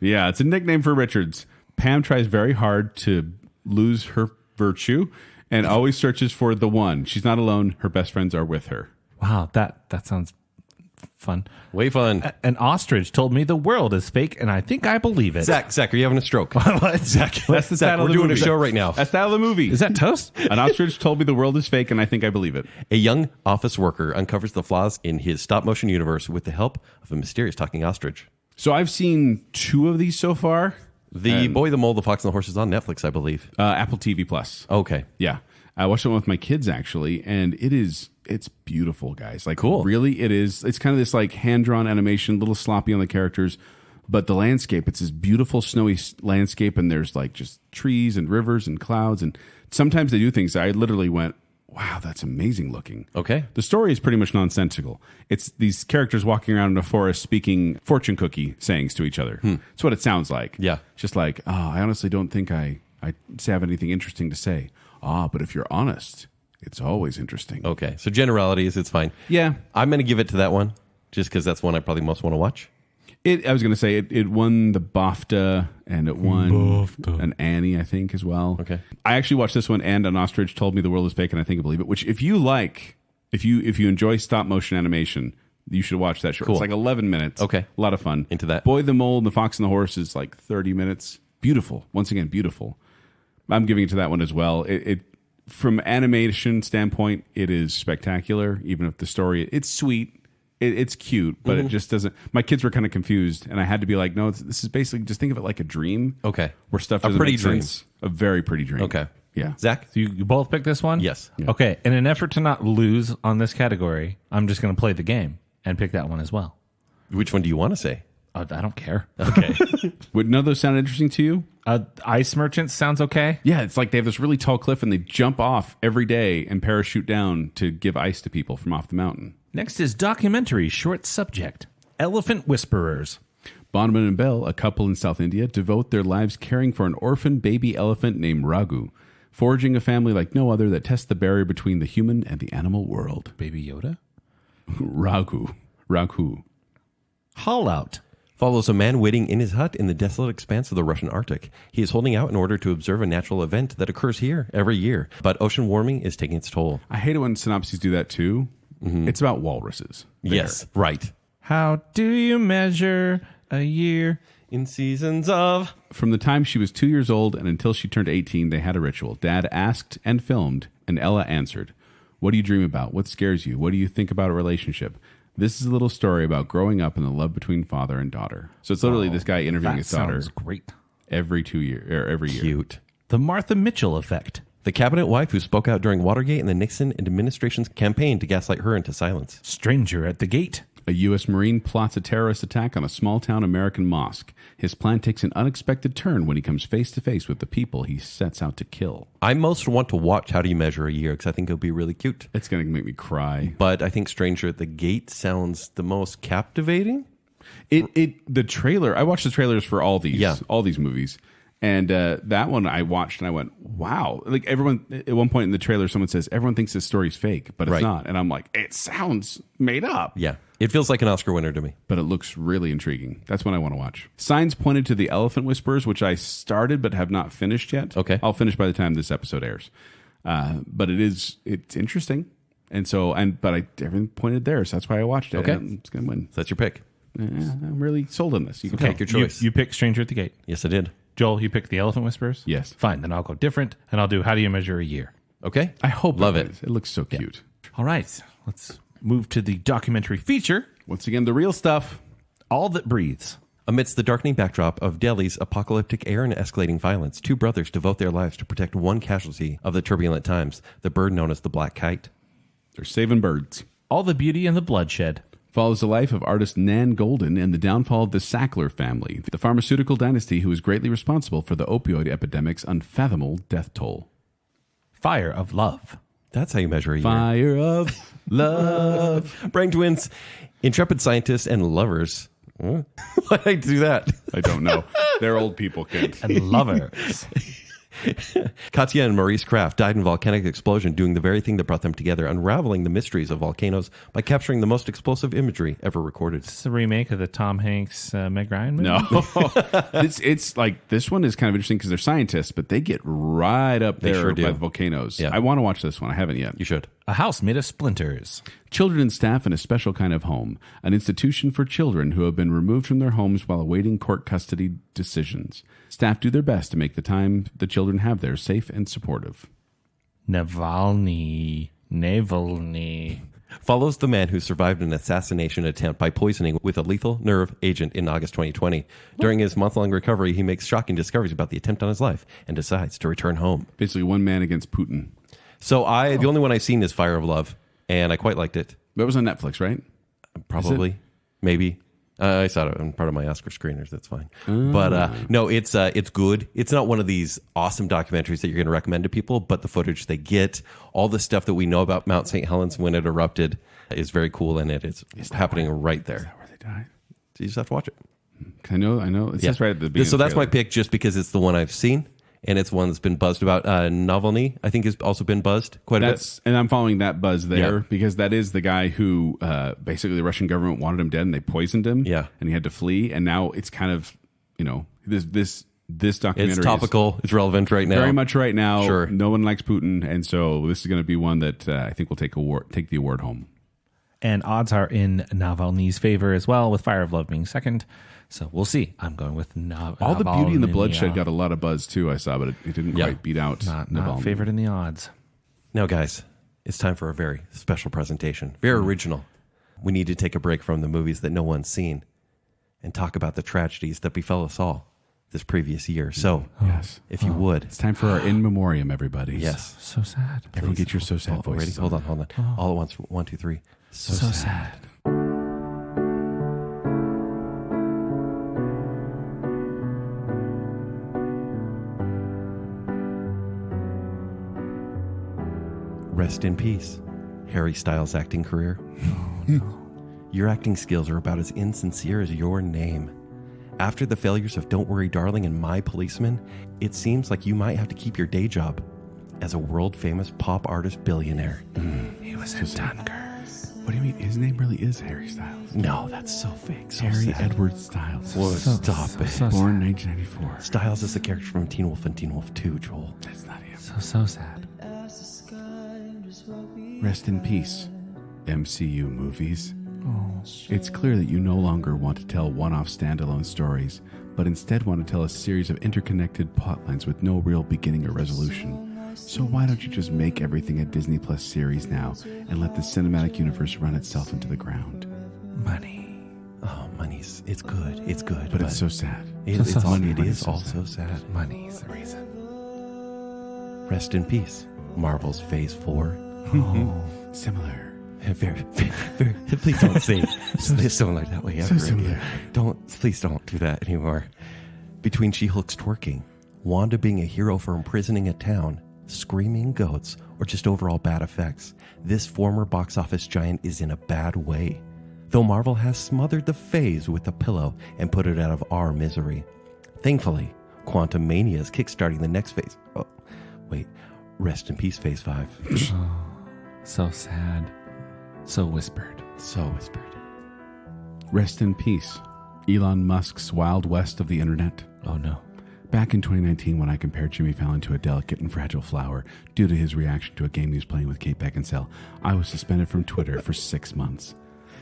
Speaker 3: it's a nickname for Richards. Pam tries very hard to lose her virtue and always searches for the one. She's not alone. Her best friends are with her.
Speaker 4: Wow, that sounds fun.
Speaker 2: Way fun.
Speaker 4: An ostrich told me the world is fake, and I think I believe it.
Speaker 2: Zach, are you having a stroke?
Speaker 4: Zach,
Speaker 3: that's the title.
Speaker 2: We're doing a show right now.
Speaker 3: That's the title of the movie.
Speaker 4: Is that Toast?
Speaker 3: An ostrich told me the world is fake, and I think I believe it.
Speaker 2: A young office worker uncovers the flaws in his stop-motion universe with the help of a mysterious talking ostrich.
Speaker 3: So I've seen 2 of these so far.
Speaker 2: The Boy, the Mole, the Fox, and the Horse is on Netflix, I believe.
Speaker 3: Apple TV Plus.
Speaker 2: Okay.
Speaker 3: Yeah. I watched it with my kids, actually, and it's beautiful, guys. Like,
Speaker 2: cool.
Speaker 3: Really, it is. It's kind of this like hand-drawn animation, a little sloppy on the characters, but the landscape, it's this beautiful snowy landscape, and there's like just trees and rivers and clouds, and sometimes they do things that I literally went, wow, that's amazing looking.
Speaker 2: Okay.
Speaker 3: The story is pretty much nonsensical. It's these characters walking around in a forest speaking fortune cookie sayings to each other. That's what it sounds like.
Speaker 2: Yeah.
Speaker 3: Just like, I honestly don't think I have anything interesting to say. But if you're honest, it's always interesting.
Speaker 2: Okay. So generalities, it's fine.
Speaker 3: Yeah.
Speaker 2: I'm going to give it to that one just because that's one I probably most want to watch.
Speaker 3: I was going to say it won the BAFTA and it won an Annie, I think, as well.
Speaker 2: Okay.
Speaker 3: I actually watched this one and An Ostrich Told Me the World is Fake and I think I believe it, which if you enjoy stop motion animation, you should watch that short.
Speaker 2: Cool.
Speaker 3: It's like 11 minutes.
Speaker 2: Okay.
Speaker 3: A lot of fun.
Speaker 2: Into that.
Speaker 3: Boy, the Mole, and the Fox and the Horse is like 30 minutes. Beautiful. Once again, beautiful. I'm giving it to that one as well. It from animation standpoint, it is spectacular. Even if the story, it's sweet, it's cute, but it just doesn't. My kids were kind of confused, and I had to be like, "No, this is basically just think of it like a dream."
Speaker 2: Okay,
Speaker 3: where stuff doesn't
Speaker 2: pretty
Speaker 3: make
Speaker 2: dream.
Speaker 3: sense. A very pretty dream.
Speaker 2: Okay,
Speaker 3: yeah.
Speaker 2: Zach,
Speaker 4: so you both picked this one?
Speaker 2: Yes.
Speaker 3: Yeah.
Speaker 4: Okay. In an effort to not lose on this category, I'm just going to play the game and pick that one as well.
Speaker 2: Which one do you want to say?
Speaker 4: I don't care.
Speaker 2: Okay.
Speaker 3: Would none of those sound interesting to you?
Speaker 4: Ice Merchants sounds okay.
Speaker 3: Yeah, it's like they have this really tall cliff and they jump off every day and parachute down to give ice to people from off the mountain.
Speaker 4: Next is documentary short subject, Elephant Whisperers.
Speaker 3: Bonman and Bell, a couple in South India, devote their lives caring for an orphan baby elephant named Raghu, forging a family like no other that tests the barrier between the human and the animal world.
Speaker 4: Baby Yoda?
Speaker 3: Raghu.
Speaker 4: Haul Out.
Speaker 2: follows a man waiting in his hut in the desolate expanse of the Russian Arctic. He is holding out in order to observe a natural event that occurs here every year, but ocean warming is taking its toll.
Speaker 3: I hate it when synopses do that too. It's about walruses.
Speaker 2: Yes, right.
Speaker 4: How do you measure a year?
Speaker 2: In seasons of...
Speaker 3: From the time she was 2 years old and until she turned 18, they had a ritual. Dad asked and filmed, and Ella answered. What do you dream about? What scares you? What do you think about a relationship? This is a little story about growing up and the love between father and daughter. So it's literally this guy interviewing his daughter.
Speaker 4: Sounds great.
Speaker 3: Every 2 years, or every year.
Speaker 2: Cute.
Speaker 4: The Martha Mitchell effect.
Speaker 2: The cabinet wife who spoke out during Watergate and the Nixon administration's campaign to gaslight her into silence.
Speaker 4: Stranger at the gate.
Speaker 3: A U.S. Marine plots a terrorist attack on a small-town American mosque. His plan takes an unexpected turn when he comes face-to-face with the people he sets out to kill.
Speaker 2: I most want to watch How Do You Measure a Year because I think it'll be really cute.
Speaker 3: It's going to make me cry.
Speaker 2: But I think Stranger at the Gate sounds the most captivating.
Speaker 3: The trailer, I watched the trailers for all these movies. And that one I watched and I went, wow. Like everyone, at one point in the trailer, someone says, everyone thinks this story's fake, but it's not. And I'm like, it sounds made up.
Speaker 2: Yeah. It feels like an Oscar winner to me.
Speaker 3: But it looks really intriguing. That's what I want to watch. Signs pointed to The Elephant Whisperers, which I started but have not finished yet.
Speaker 2: Okay.
Speaker 3: I'll finish by the time this episode airs. But it's interesting. And so, but everything pointed there, so that's why I watched it.
Speaker 2: Okay.
Speaker 3: It's going to win.
Speaker 2: So that's your pick.
Speaker 3: Yeah, I'm really sold on this. You can
Speaker 2: Okay,
Speaker 3: tell.
Speaker 2: your choice.
Speaker 4: You pick Stranger at the Gate.
Speaker 2: Yes, I did.
Speaker 4: Joel, you pick The Elephant Whisperers?
Speaker 3: Yes.
Speaker 4: Fine, then I'll go different, and I'll do How Do You Measure a Year?
Speaker 2: Okay.
Speaker 3: I hope
Speaker 2: Love
Speaker 3: it
Speaker 2: it.
Speaker 3: is. It looks so cute.
Speaker 4: All right, let's move to the documentary feature,
Speaker 3: Once again, the real stuff.
Speaker 4: All That Breathes.
Speaker 2: Amidst the darkening backdrop of Delhi's apocalyptic air and escalating violence, two brothers devote their lives to protect one casualty of the turbulent times, the bird known as the black kite.
Speaker 3: They're saving birds.
Speaker 4: All the Beauty and the Bloodshed.
Speaker 3: Follows the life of artist Nan Golden and the downfall of the Sackler family, the pharmaceutical dynasty who is greatly responsible for the opioid epidemic's unfathomable death toll.
Speaker 4: Fire of Love.
Speaker 2: That's how you measure a year.
Speaker 3: Fire of love.
Speaker 2: Brain twins, intrepid scientists, and lovers. Why did I do that?
Speaker 3: I don't know. They're old people, Kent.
Speaker 4: And Lovers.
Speaker 2: Katya and Maurice Kraft died in volcanic explosion doing the very thing that brought them together, unraveling the mysteries of volcanoes by capturing the most explosive imagery ever recorded.
Speaker 4: Is this a remake of the Tom Hanks, Meg Ryan movie?
Speaker 3: No. it's like, this one is kind of interesting because they're scientists, but they get right up
Speaker 2: They
Speaker 3: there
Speaker 2: sure do.
Speaker 3: by the volcanoes.
Speaker 2: Yeah.
Speaker 3: I want to watch this one. I haven't yet.
Speaker 2: You should.
Speaker 4: A House Made of Splinters.
Speaker 3: Children and staff in a special kind of home, an institution for children who have been removed from their homes while awaiting court custody decisions. Staff do their best to make the time the children have there safe and supportive.
Speaker 4: Navalny.
Speaker 2: Follows the man who survived an assassination attempt by poisoning with a lethal nerve agent in August 2020. During his month-long recovery, he makes shocking discoveries about the attempt on his life and decides to return home.
Speaker 3: Basically, one man against Putin.
Speaker 2: So the only one I've seen is Fire of Love, and I quite liked it.
Speaker 3: That was on Netflix, right?
Speaker 2: Probably. Maybe. I saw it on part of my Oscar screeners. That's fine. But no, it's good. It's not one of these awesome documentaries that you're going to recommend to people, but the footage they get, all the stuff that we know about Mount St. Helens when it erupted is very cool, and it's happening right there.
Speaker 3: Is that where they died?
Speaker 2: So you just have to watch it.
Speaker 3: I know. It says right at the beginning.
Speaker 2: So
Speaker 3: of the
Speaker 2: that's my
Speaker 3: trailer.
Speaker 2: pick just because it's the one I've seen, and it's one that's been buzzed about. Navalny, I think, has also been buzzed quite a bit.
Speaker 3: And I'm following that buzz there
Speaker 2: Yeah.
Speaker 3: because that is the guy who basically the Russian government wanted him dead and they poisoned him.
Speaker 2: Yeah.
Speaker 3: And he had to flee. And now it's kind of, this documentary
Speaker 2: It's topical. It's relevant right now.
Speaker 3: is very much right now.
Speaker 2: Sure.
Speaker 3: No one likes Putin. And so this is going to be one that I think will take the award home.
Speaker 4: And odds are in Navalny's favor as well, with Fire of Love being second. So we'll see. I'm going with Navalny.
Speaker 3: All the Beauty and the Bloodshed got a lot of buzz too, I saw, but it didn't
Speaker 2: Yeah.
Speaker 3: quite beat out
Speaker 4: not
Speaker 3: Navalny.
Speaker 4: favored in the odds.
Speaker 2: Now, guys, it's time for a very special presentation. Very original. We need to take a break from the movies that no one's seen and talk about the tragedies that befell us all this previous year. So,
Speaker 3: Yes.
Speaker 2: if you would.
Speaker 3: It's time for our in memoriam, everybody.
Speaker 2: Yes.
Speaker 4: So sad.
Speaker 3: Everyone get your so sad
Speaker 2: Oh, ready?
Speaker 3: voices.
Speaker 2: Hold on. All at once. 1, 2, 3.
Speaker 4: So sad.
Speaker 2: Rest in peace, Harry Styles' acting career. Your acting skills are about as insincere as your name. After the failures of Don't Worry Darling and My Policeman, it seems like you might have to keep your day job as a world-famous pop artist billionaire.
Speaker 4: He was in Dunkirk.
Speaker 3: What do you mean? His name really is Harry Styles.
Speaker 2: No, that's so fake. So
Speaker 3: Harry
Speaker 2: sad.
Speaker 3: Edward Styles.
Speaker 2: Well, stop it.
Speaker 3: Born 1994.
Speaker 2: Styles is the character from Teen Wolf and Teen Wolf 2, Joel.
Speaker 3: That's not him.
Speaker 4: So sad.
Speaker 3: Rest in peace, MCU movies. It's clear that you no longer want to tell one-off standalone stories, but instead want to tell a series of interconnected plotlines with no real beginning or resolution. So why don't you just make everything a Disney Plus series now and let the cinematic universe run itself into the ground?
Speaker 4: Money.
Speaker 2: Oh, money's... It's good. It's good.
Speaker 3: But it's so sad.
Speaker 2: It is also sad.
Speaker 4: Money's the reason.
Speaker 2: Rest in peace. Marvel's Phase 4.
Speaker 3: Similar.
Speaker 2: Very, very, please don't say similar that way ever.
Speaker 3: similar.
Speaker 2: Please don't do that anymore. Between She-Hulk's twerking, Wanda being a hero for imprisoning a town, screaming goats, or just overall bad effects, this former box office giant is in a bad way. Though Marvel has smothered the phase with a pillow and put it out of our misery. Thankfully, Quantum Mania is kickstarting the next phase. Oh, wait, rest in peace, Phase 5.
Speaker 4: So sad. So whispered.
Speaker 2: So whispered.
Speaker 3: Rest in peace, Elon Musk's Wild West of the internet.
Speaker 4: Oh no.
Speaker 3: Back in 2019, when I compared Jimmy Fallon to a delicate and fragile flower due to his reaction to a game he was playing with Kate Beckinsale, I was suspended from Twitter for 6 months.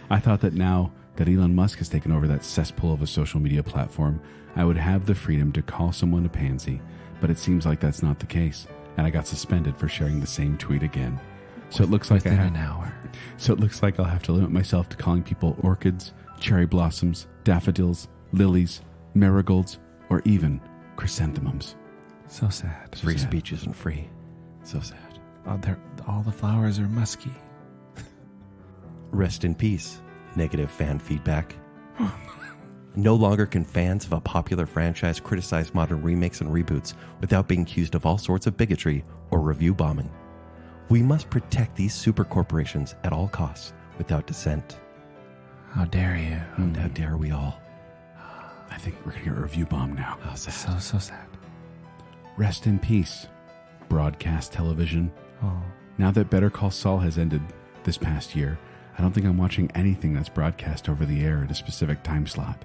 Speaker 3: I thought that now that Elon Musk has taken over that cesspool of a social media platform, I would have the freedom to call someone a pansy, but it seems like that's not the case, and I got suspended for sharing the same tweet again. So it looks like
Speaker 4: Within an hour.
Speaker 3: So it looks like I'll have to limit myself to calling people orchids, cherry blossoms, daffodils, lilies, marigolds, or even chrysanthemums.
Speaker 4: So sad.
Speaker 2: Free speech isn't free. So sad.
Speaker 4: All the flowers are musky.
Speaker 2: Rest in peace, negative fan feedback. No longer can fans of a popular franchise criticize modern remakes and reboots without being accused of all sorts of bigotry or review bombing. We must protect these super corporations at all costs without dissent.
Speaker 4: How dare you?
Speaker 2: And how dare we all?
Speaker 3: I think we're going to get a review bomb now.
Speaker 2: How sad.
Speaker 4: So sad.
Speaker 3: Rest in peace, broadcast television.
Speaker 4: Oh.
Speaker 3: Now that Better Call Saul has ended this past year, I don't think I'm watching anything that's broadcast over the air at a specific time slot.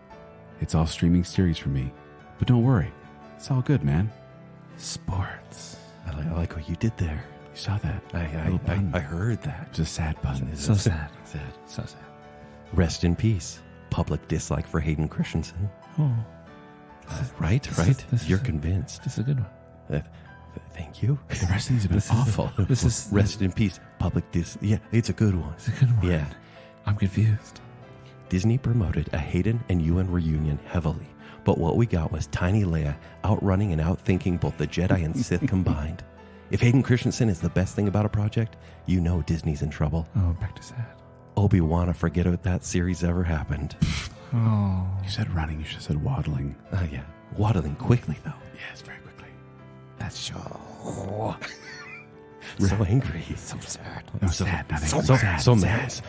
Speaker 3: It's all streaming series for me. But don't worry, it's all good, man.
Speaker 4: Sports.
Speaker 2: I like what you did there.
Speaker 3: You saw that?
Speaker 2: I heard that.
Speaker 3: It's a sad pun.
Speaker 4: So sad.
Speaker 2: Sad.
Speaker 4: So sad.
Speaker 2: Rest in peace, public dislike for Hayden Christensen.
Speaker 4: Oh.
Speaker 2: Right?
Speaker 4: This
Speaker 2: You're
Speaker 4: is
Speaker 2: convinced.
Speaker 4: This is a good one.
Speaker 2: Thank you.
Speaker 3: The rest of these have been awful.
Speaker 4: This is
Speaker 2: Rest in peace, public Yeah, it's a good one.
Speaker 4: It's a good one.
Speaker 2: Yeah.
Speaker 4: I'm confused.
Speaker 2: Disney promoted a Hayden and Ewan reunion heavily, but what we got was tiny Leia outrunning and outthinking both the Jedi and Sith combined. If Hayden Christensen is the best thing about a project, you know Disney's in trouble.
Speaker 4: Oh, back to sad.
Speaker 2: Obi-Wan, forget if that series ever happened.
Speaker 4: Oh.
Speaker 3: You said running, you should have said waddling.
Speaker 2: Yeah. Waddling quickly, though.
Speaker 3: Yes, very quickly.
Speaker 4: That's so
Speaker 2: So angry.
Speaker 4: so sad.
Speaker 3: No, sad, not angry.
Speaker 2: So mad.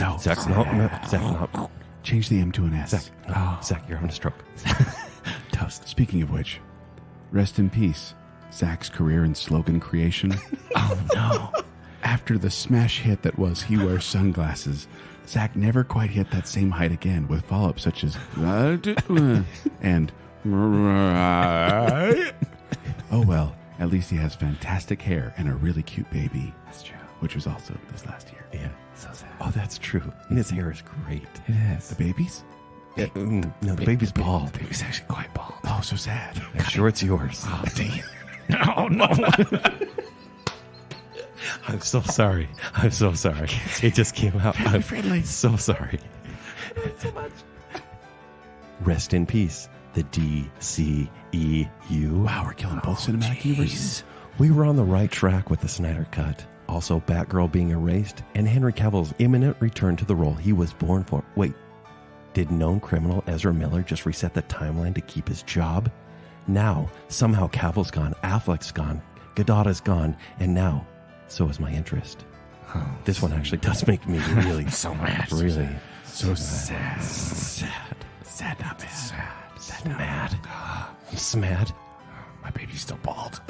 Speaker 3: No,
Speaker 2: Zach, no.
Speaker 3: Change the M to an S.
Speaker 2: Zach, no. Zach, you're having a stroke.
Speaker 3: Toast. Speaking of which, rest in peace, Zach's career in slogan creation.
Speaker 4: Oh no.
Speaker 3: After the smash hit that was He Wears Sunglasses, Zach never quite hit that same height again with follow-ups such as and oh well, at least he has fantastic hair and a really cute baby.
Speaker 4: That's true.
Speaker 3: Which was also this last year.
Speaker 2: Yeah.
Speaker 4: So sad.
Speaker 2: Oh, that's true. And his hair is great.
Speaker 4: It is.
Speaker 3: The babies?
Speaker 2: No, the baby's bald.
Speaker 4: The baby's actually quite bald.
Speaker 3: Oh, so sad.
Speaker 2: I'm sure it's yours.
Speaker 4: Oh, dang it. Oh, no.
Speaker 2: I'm so sorry. I'm so sorry. It just came out. I'm
Speaker 3: friendly.
Speaker 2: so sorry. So much. Rest in peace, the DCEU.
Speaker 3: Wow, we're killing both cinematic universes.
Speaker 2: We were on the right track with the Snyder Cut. Also, Batgirl being erased, and Henry Cavill's imminent return to the role he was born for. Wait, did known criminal Ezra Miller just reset the timeline to keep his job? Now, somehow Cavill's gone, Affleck's gone, Gadot's gone, and now, so is my interest.
Speaker 4: Oh,
Speaker 2: This one actually does make me really,
Speaker 4: so mad.
Speaker 2: really
Speaker 3: So sad.
Speaker 2: sad.
Speaker 3: Sad, not bad.
Speaker 2: Sad, mad. I'm smad.
Speaker 4: My baby's still bald.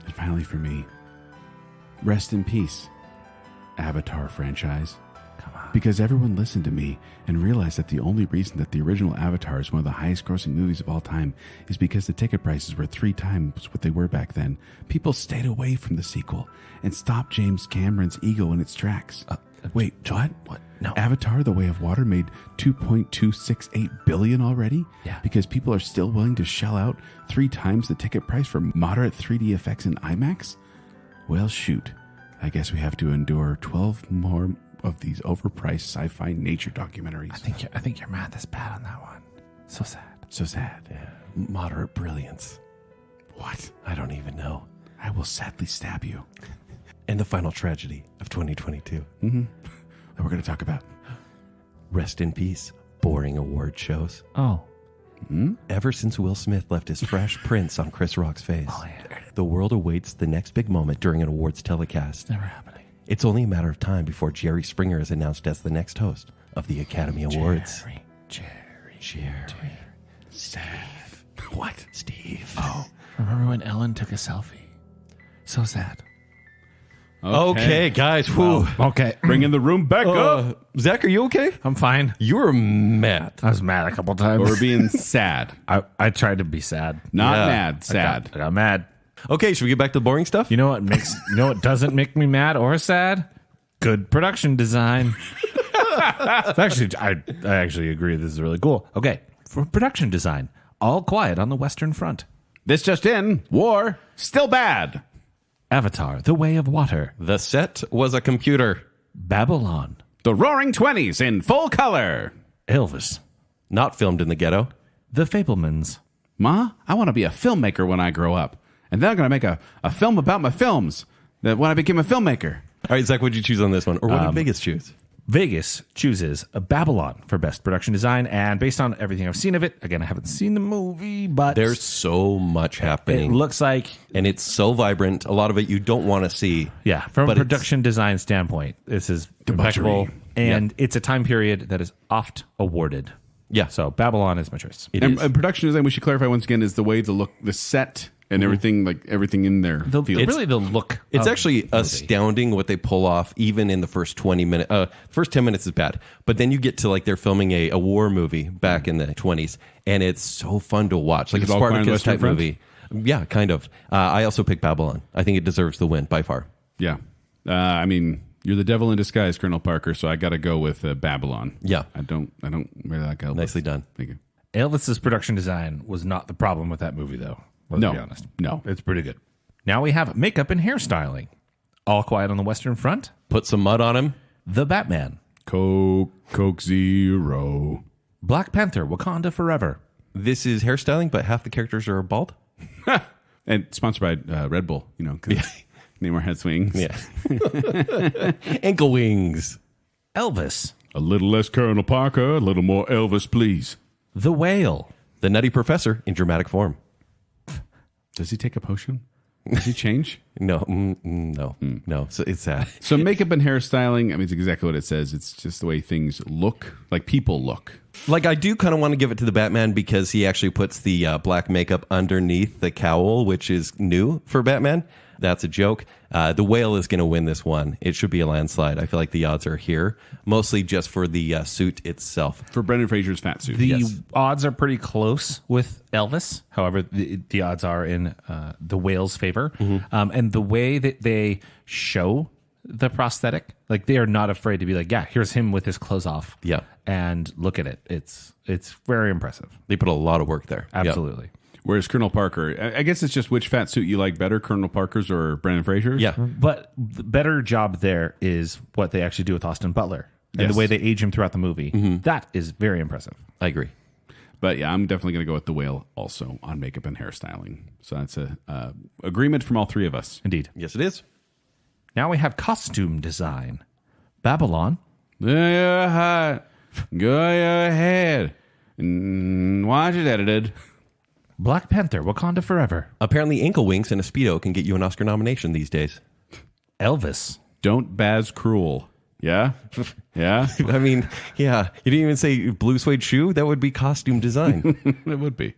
Speaker 3: And finally for me, rest in peace, Avatar franchise. Because everyone listened to me and realized that the only reason that the original Avatar is one of the highest grossing movies of all time is because the ticket prices were 3 times what they were back then. People stayed away from the sequel and stopped James Cameron's ego in its tracks. Wait, what?
Speaker 4: What? No.
Speaker 3: Avatar: The Way of Water made $2.268 billion already?
Speaker 4: Yeah.
Speaker 3: Because people are still willing to shell out 3 times the ticket price for moderate 3D effects in IMAX? Well, shoot. I guess we have to endure 12 more of these overpriced sci-fi nature documentaries.
Speaker 4: I think your math is bad on that one. So sad.
Speaker 3: So sad.
Speaker 2: Yeah. Moderate brilliance.
Speaker 3: What?
Speaker 2: I don't even know.
Speaker 3: I will sadly stab you.
Speaker 2: And the final tragedy of 2022.
Speaker 3: That we're going to talk about.
Speaker 2: Rest in peace, boring award shows.
Speaker 4: Oh.
Speaker 2: Ever since Will Smith left his fresh prints on Chris Rock's face,
Speaker 4: yeah.
Speaker 2: the world awaits the next big moment during an awards telecast.
Speaker 4: Never happening.
Speaker 2: It's only a matter of time before Jerry Springer is announced as the next host of the Academy Awards.
Speaker 4: Jerry.
Speaker 2: Steve. What? Steve.
Speaker 4: Oh. Remember when Ellen took a selfie? So sad.
Speaker 2: Okay, guys. Whew.
Speaker 4: Okay.
Speaker 3: Bringing the room back up.
Speaker 2: Zach, are you okay?
Speaker 4: I'm fine.
Speaker 2: You're mad.
Speaker 4: I was mad a couple times.
Speaker 3: Or being sad.
Speaker 4: I tried to be sad.
Speaker 3: Not
Speaker 2: Yeah.
Speaker 3: mad, sad.
Speaker 4: I got mad.
Speaker 2: Okay, should we get back to the boring stuff?
Speaker 4: You know what doesn't make me mad or sad? Good production design. It's actually, I actually agree. This is really cool. Okay, for production design, All Quiet on the Western Front.
Speaker 3: This just in, war, still bad.
Speaker 4: Avatar: The Way of Water.
Speaker 2: The set was a computer.
Speaker 4: Babylon.
Speaker 3: The Roaring Twenties in full color.
Speaker 4: Elvis.
Speaker 2: Not filmed in the ghetto.
Speaker 4: The Fablemans.
Speaker 3: Ma, I want to be a filmmaker when I grow up. And then I'm going to make a film about my films that when I became a filmmaker.
Speaker 2: All right, Zach, what did you choose on this one? Or what did Vegas choose?
Speaker 4: Vegas chooses a Babylon for best production design, and based on everything I've seen of it, again, I haven't seen the movie, but
Speaker 2: There's so much happening.
Speaker 4: it looks like,
Speaker 2: and it's so vibrant. A lot of it you don't want to see.
Speaker 4: yeah, from a
Speaker 2: But it's-
Speaker 4: production design standpoint, this is impeccable, and it's a time period that is oft awarded.
Speaker 2: Yeah.
Speaker 4: So Babylon is my choice.
Speaker 2: It
Speaker 3: And,
Speaker 2: is.
Speaker 3: and production design, we should clarify once again, is the way the look, the set, and everything, like everything in there. feels.
Speaker 4: Really, the look.
Speaker 2: It's
Speaker 4: of
Speaker 2: actually
Speaker 4: the movie.
Speaker 2: astounding what they pull off, even in the first 20 minutes. First 10 minutes is bad, but then you get to like they're filming a war movie back in the 20s, and it's so fun to watch, like a
Speaker 3: Is it All Quiet on the
Speaker 2: Spartacus type
Speaker 3: Western Front?
Speaker 2: movie. Yeah, kind of. I also picked Babylon. I think it deserves the win by far.
Speaker 3: Yeah. I mean, you're the devil in disguise, Colonel Parker, so I got to go with Babylon.
Speaker 2: Yeah.
Speaker 3: I don't really like Elvis.
Speaker 2: Nicely done.
Speaker 3: Thank you.
Speaker 4: Elvis's production design was not the problem with that movie, though. Let's
Speaker 3: No.
Speaker 4: be honest.
Speaker 3: No.
Speaker 4: It's pretty good. Now we have makeup and hairstyling. All Quiet on the Western Front.
Speaker 2: Put some mud on him.
Speaker 4: The Batman.
Speaker 3: Coke Zero.
Speaker 4: Black Panther: Wakanda Forever.
Speaker 2: This is hairstyling, but half the characters are bald.
Speaker 3: And sponsored by Red Bull, you know, because Neymar had swings.
Speaker 2: Yeah. Ankle wings.
Speaker 4: Elvis.
Speaker 3: A little less Colonel Parker, a little more Elvis, please.
Speaker 4: The Whale.
Speaker 2: The Nutty Professor in dramatic form.
Speaker 3: Does he take a potion? Does he change?
Speaker 2: No, no. So it's sad.
Speaker 3: So makeup and hairstyling, I mean, it's exactly what it says. It's just the way things look, like people look.
Speaker 2: Like, I do kind of want to give it to the Batman because he actually puts the black makeup underneath the cowl, which is new for Batman. That's a joke. The Whale is going to win this one. It should be a landslide. I feel like the odds are here, mostly just for the suit itself.
Speaker 3: For Brendan Fraser's fat suit.
Speaker 4: The odds are pretty close with Elvis. However, the odds are in the Whale's favor. And the way that they show the prosthetic, like they are not afraid to be like, yeah, here's him with his clothes off.
Speaker 2: Yeah.
Speaker 4: And look at it. It's very impressive.
Speaker 2: They put a lot of work there.
Speaker 4: Absolutely.
Speaker 3: Whereas Colonel Parker, I guess it's just which fat suit you like better, Colonel Parker's or Brendan Fraser's?
Speaker 2: Yeah.
Speaker 4: But the better job there is what they actually do with Austin Butler and
Speaker 3: Yes.
Speaker 4: the way they age him throughout the movie. That is very impressive.
Speaker 2: I agree.
Speaker 3: But yeah, I'm definitely going to go with The Whale also on makeup and hairstyling. So that's a agreement from all three of us.
Speaker 4: Indeed.
Speaker 2: Yes, it is.
Speaker 4: Now we have costume design. Babylon.
Speaker 3: Go ahead and watch it edited.
Speaker 4: Black Panther: Wakanda Forever.
Speaker 2: Apparently, ankle wings and a Speedo can get you an Oscar nomination these days.
Speaker 4: Elvis.
Speaker 3: Don't Baz Cruel. Yeah? Yeah?
Speaker 2: I mean, yeah. You didn't even say blue suede shoe? That would be costume design.
Speaker 3: It would be.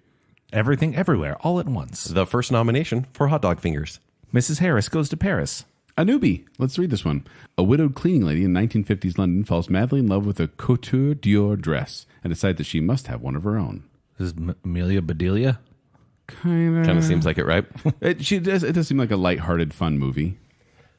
Speaker 4: Everything Everywhere All at Once.
Speaker 2: The first nomination for hot dog fingers.
Speaker 4: Mrs. Harris Goes to Paris.
Speaker 3: A newbie. Let's read this one. A widowed cleaning lady in 1950s London falls madly in love with a couture Dior dress and decides that she must have one of her own.
Speaker 4: This is Amelia Bedelia.
Speaker 2: Kind of seems like it, right?
Speaker 3: It does seem like a lighthearted, fun movie.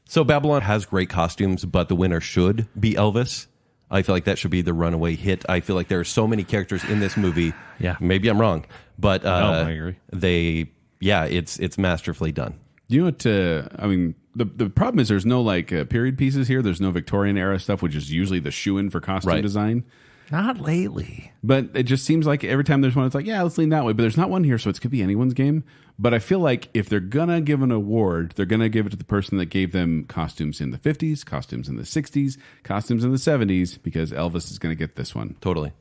Speaker 2: So Babylon has great costumes, but the winner should be Elvis. I feel like that should be the runaway hit. I feel like there are so many characters in this movie.
Speaker 4: Yeah.
Speaker 2: Maybe I'm wrong, but
Speaker 4: I agree.
Speaker 2: It's masterfully done.
Speaker 3: You know what? The problem is there's no period pieces here. There's no Victorian era stuff, which is usually the shoe-in for costume design.
Speaker 4: Not lately.
Speaker 3: But it just seems like every time there's one, it's like, yeah, let's lean that way. But there's not one here, so it could be anyone's game. But I feel like if they're going to give an award, they're going to give it to the person that gave them costumes in the 50s, costumes in the 60s, costumes in the 70s, because Elvis is going to get this one.
Speaker 2: Totally.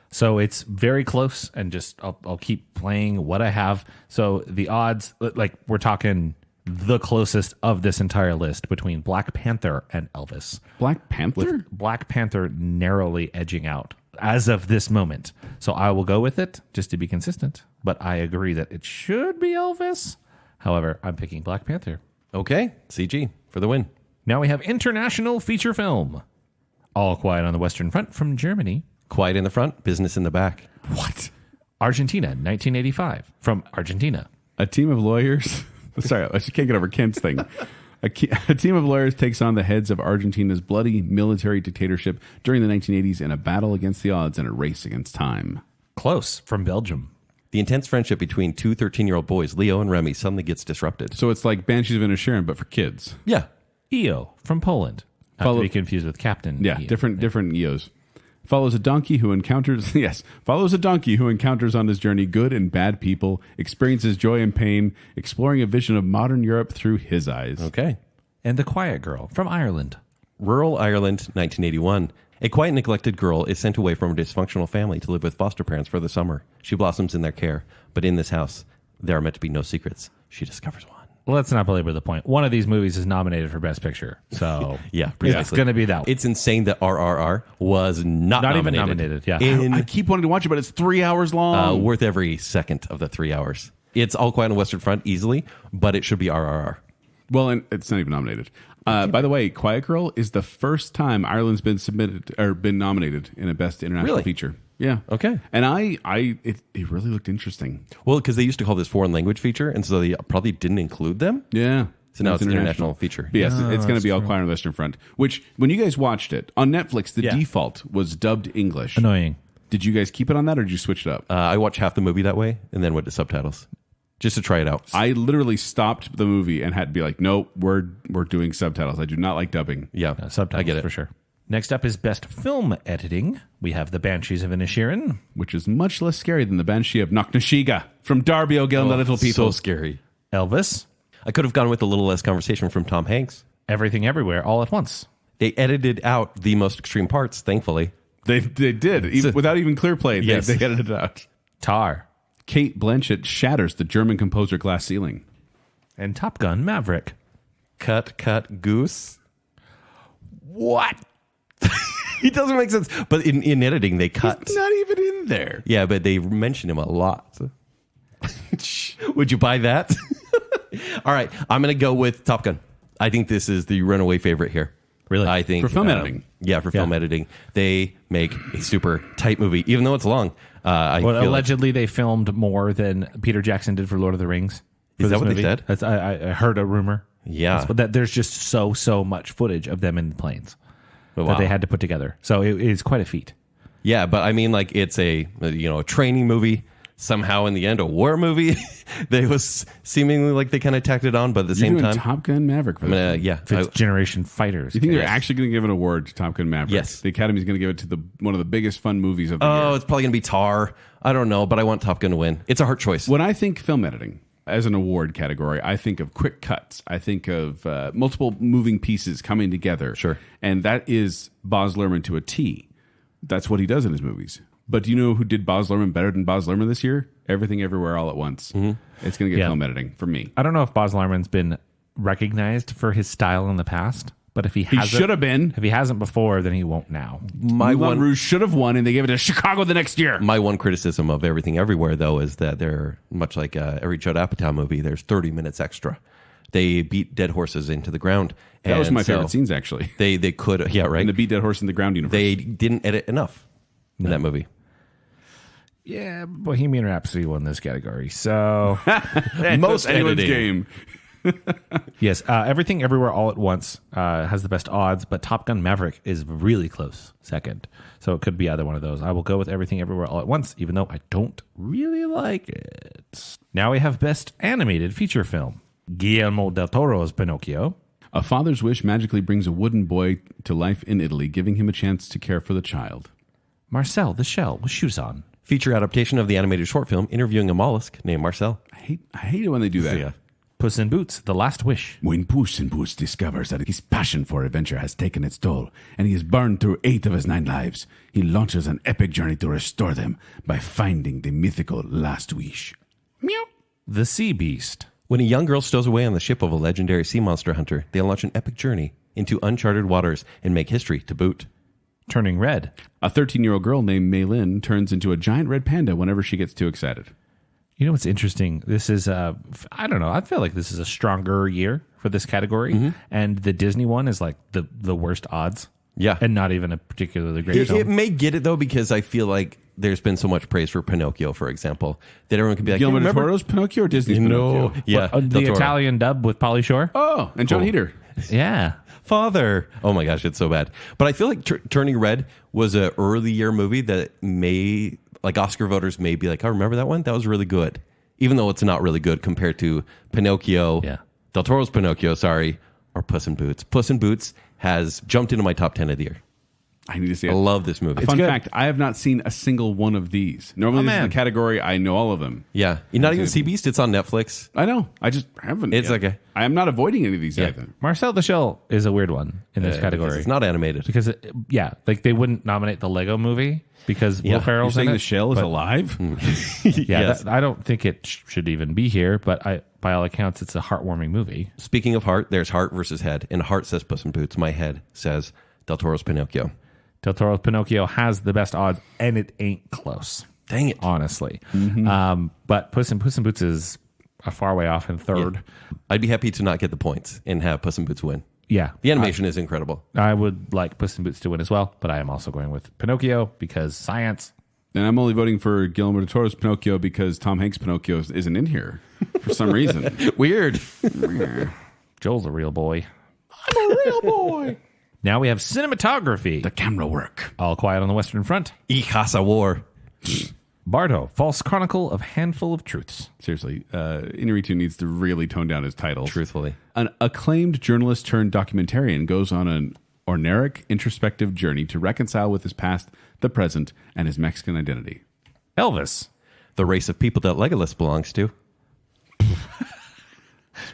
Speaker 4: So it's very close, and just I'll keep playing what I have. So the odds, like we're talking the closest of this entire list between Black Panther and Elvis.
Speaker 3: Black Panther?
Speaker 4: With Black Panther narrowly edging out as of this moment. So I will go with it just to be consistent, but I agree that it should be Elvis. However, I'm picking Black Panther.
Speaker 2: Okay, CG for the win.
Speaker 4: Now we have international feature film. All Quiet on the Western Front from Germany.
Speaker 2: Quiet in the front, business in the back.
Speaker 3: What?
Speaker 4: Argentina, 1985 from Argentina.
Speaker 3: A team of lawyers... Sorry, I just can't get over Kent's thing. A team of lawyers takes on the heads of Argentina's bloody military dictatorship during the 1980s in a battle against the odds and a race against time.
Speaker 4: Close from Belgium.
Speaker 2: The intense friendship between two 13-year-old boys, Leo and Remy, suddenly gets disrupted.
Speaker 3: So it's like Banshees of Inisherin, but for kids.
Speaker 2: Yeah.
Speaker 4: EO from Poland. Not to be confused with Captain
Speaker 3: Yeah,
Speaker 4: EO.
Speaker 3: different EOs. Follows a donkey who encounters on his journey good and bad people, experiences joy and pain, exploring a vision of modern Europe through his eyes.
Speaker 2: Okay.
Speaker 4: And The Quiet Girl from Ireland.
Speaker 2: Rural Ireland, 1981. A quiet, neglected girl is sent away from a dysfunctional family to live with foster parents for the summer. She blossoms in their care, but in this house, there are meant to be no secrets. She discovers one.
Speaker 4: Let's not belabor the point. One of these movies is nominated for Best Picture. So
Speaker 2: yeah,
Speaker 4: it's going to be that one.
Speaker 2: It's insane that RRR was not nominated.
Speaker 4: Even nominated, yeah.
Speaker 3: I keep wanting to watch it, but it's 3 hours long.
Speaker 2: Worth every second of the 3 hours. It's All Quiet on the Western Front easily, but it should be RRR.
Speaker 3: Well, and it's not even nominated. By the way, Quiet Girl is the first time Ireland's been nominated in a Best International Feature. Yeah.
Speaker 2: Okay.
Speaker 3: And it really looked interesting.
Speaker 2: Well, because they used to call this foreign language feature, and so they probably didn't include them.
Speaker 3: Yeah.
Speaker 2: So now it's an international feature.
Speaker 3: But yes, it's going to be All Quiet on the Western Front, which when you guys watched it on Netflix, the default was dubbed English.
Speaker 4: Annoying.
Speaker 3: Did you guys keep it on that, or did you switch it up?
Speaker 2: I watched half the movie that way and then went to subtitles just to try it out.
Speaker 3: I literally stopped the movie and had to be like, no, we're doing subtitles. I do not like dubbing.
Speaker 2: Yeah,
Speaker 4: subtitles,
Speaker 2: I get it
Speaker 4: for sure. Next up is Best Film Editing. We have The Banshees of Inisherin.
Speaker 3: Which is much less scary than the Banshee of Knocknashiga from Darby O'Gill and the Little People.
Speaker 2: So scary.
Speaker 4: Elvis.
Speaker 2: I could have gone with a little less conversation from Tom Hanks.
Speaker 4: Everything Everywhere All at Once.
Speaker 2: They edited out the most extreme parts, thankfully.
Speaker 3: They did. Without even clear play, they edited it out.
Speaker 4: Tar.
Speaker 3: Kate Blanchett shatters the German composer glass ceiling.
Speaker 4: And Top Gun Maverick.
Speaker 2: Cut, goose.
Speaker 4: What?
Speaker 2: It doesn't make sense. But in editing, they cut.
Speaker 3: He's not even in there.
Speaker 2: Yeah, but they mention him a lot. Would you buy that? All right, I'm going to go with Top Gun. I think this is the runaway favorite here.
Speaker 3: Really?
Speaker 2: I think
Speaker 3: for film editing.
Speaker 2: Yeah, for film editing. They make a super tight movie, even though it's long.
Speaker 4: Allegedly, they filmed more than Peter Jackson did for Lord of the Rings.
Speaker 2: Is that what they said?
Speaker 4: I heard a rumor.
Speaker 2: Yeah.
Speaker 4: That there's just so much footage of them in the planes that they had to put together. So it is quite a feat.
Speaker 2: Yeah, but I mean, like, it's a training movie. Somehow, in the end, a war movie. They was seemingly like they kind of tacked it on, but at the same time,
Speaker 3: Top Gun Maverick. For
Speaker 4: Fifth generation fighters.
Speaker 3: You think they're actually going to give an award to Top Gun Maverick?
Speaker 2: Yes.
Speaker 3: The Academy's going to give it to one of the biggest fun movies of the year.
Speaker 2: Oh, it's probably going to be Tar. I don't know, but I want Top Gun to win. It's a hard choice.
Speaker 3: When I think film editing as an award category, I think of quick cuts. I think of multiple moving pieces coming together.
Speaker 2: Sure.
Speaker 3: And that is Baz Luhrmann to a T. That's what he does in his movies. But do you know who did Baz Luhrmann better than Baz Luhrmann this year? Everything Everywhere All at Once. Mm-hmm. It's going to get film editing for me.
Speaker 4: I don't know if Baz Luhrmann's been recognized for his style in the past, but if he
Speaker 3: should have been.
Speaker 4: If he hasn't before, then he won't now.
Speaker 3: Moulin Rouge should have won, and they gave it to Chicago the next year.
Speaker 2: My one criticism of Everything Everywhere, though, is that they're much like every Judd Apatow movie. There's 30 minutes extra They beat dead horses into the ground.
Speaker 3: That was my
Speaker 2: so
Speaker 3: favorite scenes, actually.
Speaker 2: They could, yeah, right.
Speaker 3: In the beat dead horse in the ground universe.
Speaker 2: They didn't edit enough in that movie.
Speaker 4: Yeah, Bohemian Rhapsody won this category. So
Speaker 2: Most
Speaker 3: anyone's
Speaker 2: editing.
Speaker 3: game.
Speaker 4: yes, Everything Everywhere All at Once has the best odds, but Top Gun Maverick is really close second. So it could be either one of those. I will go with Everything Everywhere All at Once, even though I don't really like it. Now we have Best Animated Feature Film. Guillermo del Toro's Pinocchio.
Speaker 3: A father's wish magically brings a wooden boy to life in Italy, giving him a chance to care for the child.
Speaker 4: Marcel the Shell with shoes on.
Speaker 2: Feature adaptation of the animated short film interviewing a mollusk named Marcel.
Speaker 3: I hate it when they do that.
Speaker 2: Yeah.
Speaker 4: Puss in Boots, The Last Wish.
Speaker 3: When Puss in Boots discovers that his passion for adventure has taken its toll, and he is burned through 8 of his 9 lives, he launches an epic journey to restore them by finding the mythical Last Wish. Meow.
Speaker 4: The Sea Beast.
Speaker 2: When a young girl stows away on the ship of a legendary sea monster hunter, they launch an epic journey into uncharted waters and make history to boot.
Speaker 4: Turning Red.
Speaker 3: A 13-year-old girl named Mei Lin turns into a giant red panda whenever she gets too excited.
Speaker 4: You know what's interesting? This is, I don't know, I feel like this is a stronger year for this category. And the Disney one is like the worst odds.
Speaker 2: Yeah.
Speaker 4: And not even a particularly great
Speaker 2: It
Speaker 4: film.
Speaker 2: may get it, though, because I feel like there's been so much praise for Pinocchio, for example, that everyone can be like,
Speaker 3: Guillermo
Speaker 2: "Hey,
Speaker 3: del
Speaker 2: remember?"
Speaker 3: Toro's Pinocchio or Disney's Pinocchio?
Speaker 2: Yeah.
Speaker 4: The
Speaker 2: Del Toro.
Speaker 4: Italian dub with Pauly Shore.
Speaker 3: Oh, and John
Speaker 2: Cool.
Speaker 3: Heater.
Speaker 4: Yeah.
Speaker 2: Father. Oh my gosh, it's so bad. But I feel like Turning Red was an early year movie that may, like Oscar voters may be like, I remember that one? That was really good. Even though it's not really good compared to Pinocchio,
Speaker 4: Yeah.
Speaker 2: Del Toro's Pinocchio, sorry, or Puss in Boots. Puss in Boots has jumped into my top 10 of the year.
Speaker 3: I need to see it.
Speaker 2: I love this movie.
Speaker 3: Fun
Speaker 4: good.
Speaker 3: fact, I have not seen a single one of these. Normally, this is
Speaker 4: man.
Speaker 3: the category, I know all of them.
Speaker 2: Yeah. You're not even Sea Beast, it's on Netflix.
Speaker 3: I know. I just haven't.
Speaker 2: It's
Speaker 3: yet.
Speaker 2: okay.
Speaker 3: I am not avoiding any of these either.
Speaker 4: Marcel the Shell is a weird one in this
Speaker 2: Because
Speaker 4: category.
Speaker 2: it's not animated.
Speaker 4: Because, like they wouldn't nominate the Lego movie because
Speaker 2: Yeah.
Speaker 4: Will
Speaker 3: You're
Speaker 4: Ferrell's
Speaker 3: saying
Speaker 4: in
Speaker 3: the
Speaker 4: it.
Speaker 3: shell is alive?
Speaker 4: Yeah,
Speaker 2: Yes.
Speaker 4: I don't think it should even be here, but by all accounts, it's a heartwarming movie.
Speaker 2: Speaking of heart, there's heart versus head. And heart says Puss in Boots. My head says Del Toro's Pinocchio.
Speaker 4: Del Toro's Pinocchio has the best odds, and it ain't close.
Speaker 2: Dang it.
Speaker 4: Honestly. But Puss in Boots is a far way off in third.
Speaker 2: I'd be happy to not get the points and have Puss in Boots win.
Speaker 4: Yeah.
Speaker 2: The animation is incredible.
Speaker 4: I would like Puss in Boots to win as well, but I am also going with Pinocchio because science.
Speaker 3: And I'm only voting for Guillermo del Toro's Pinocchio because Tom Hanks' Pinocchio isn't in here for some reason.
Speaker 2: Weird.
Speaker 4: Joel's a real boy.
Speaker 3: I'm a real boy.
Speaker 4: Now we have cinematography.
Speaker 3: The camera work.
Speaker 4: All Quiet on the Western Front.
Speaker 2: Y Casa War.
Speaker 4: Bardo, False Chronicle of Handful of Truths.
Speaker 3: Seriously, Inarritu needs to really tone down his titles.
Speaker 2: Truthfully.
Speaker 3: An acclaimed journalist turned documentarian goes on an orneric, introspective journey to reconcile with his past, the present, and his Mexican identity.
Speaker 4: Elvis.
Speaker 2: The race of people that Legolas belongs to.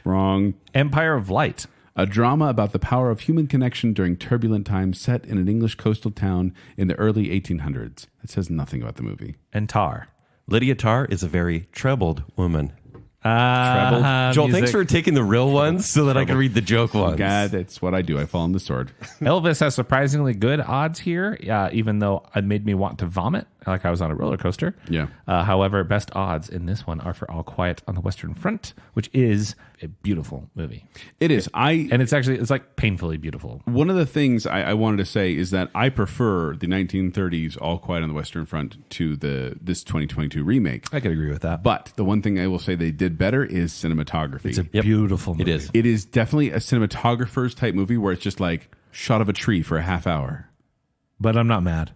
Speaker 3: Wrong.
Speaker 4: Empire of Light.
Speaker 3: A drama about the power of human connection during turbulent times set in an English coastal town in the early 1800s. It says nothing about the movie.
Speaker 4: And Tar.
Speaker 2: Lydia Tarr is a very troubled woman.
Speaker 3: Treble.
Speaker 2: Joel, thanks for taking the real ones so that I can read the joke ones.
Speaker 3: God, that's what I do. I fall on the sword.
Speaker 4: Elvis has surprisingly good odds here, even though it made me want to vomit like I was on a roller coaster.
Speaker 3: Yeah.
Speaker 4: However, best odds in this one are for All Quiet on the Western Front, which is a beautiful movie.
Speaker 3: It is.
Speaker 4: And it's like painfully beautiful.
Speaker 3: One of the things I wanted to say is that I prefer the 1930s All Quiet on the Western Front to this 2022 remake.
Speaker 4: I could agree with that.
Speaker 3: But the one thing I will say they did better is cinematography.
Speaker 4: It's a beautiful movie.
Speaker 2: It is.
Speaker 3: It is definitely a cinematographer's type movie where it's just like shot of a tree for a half hour.
Speaker 4: But I'm not mad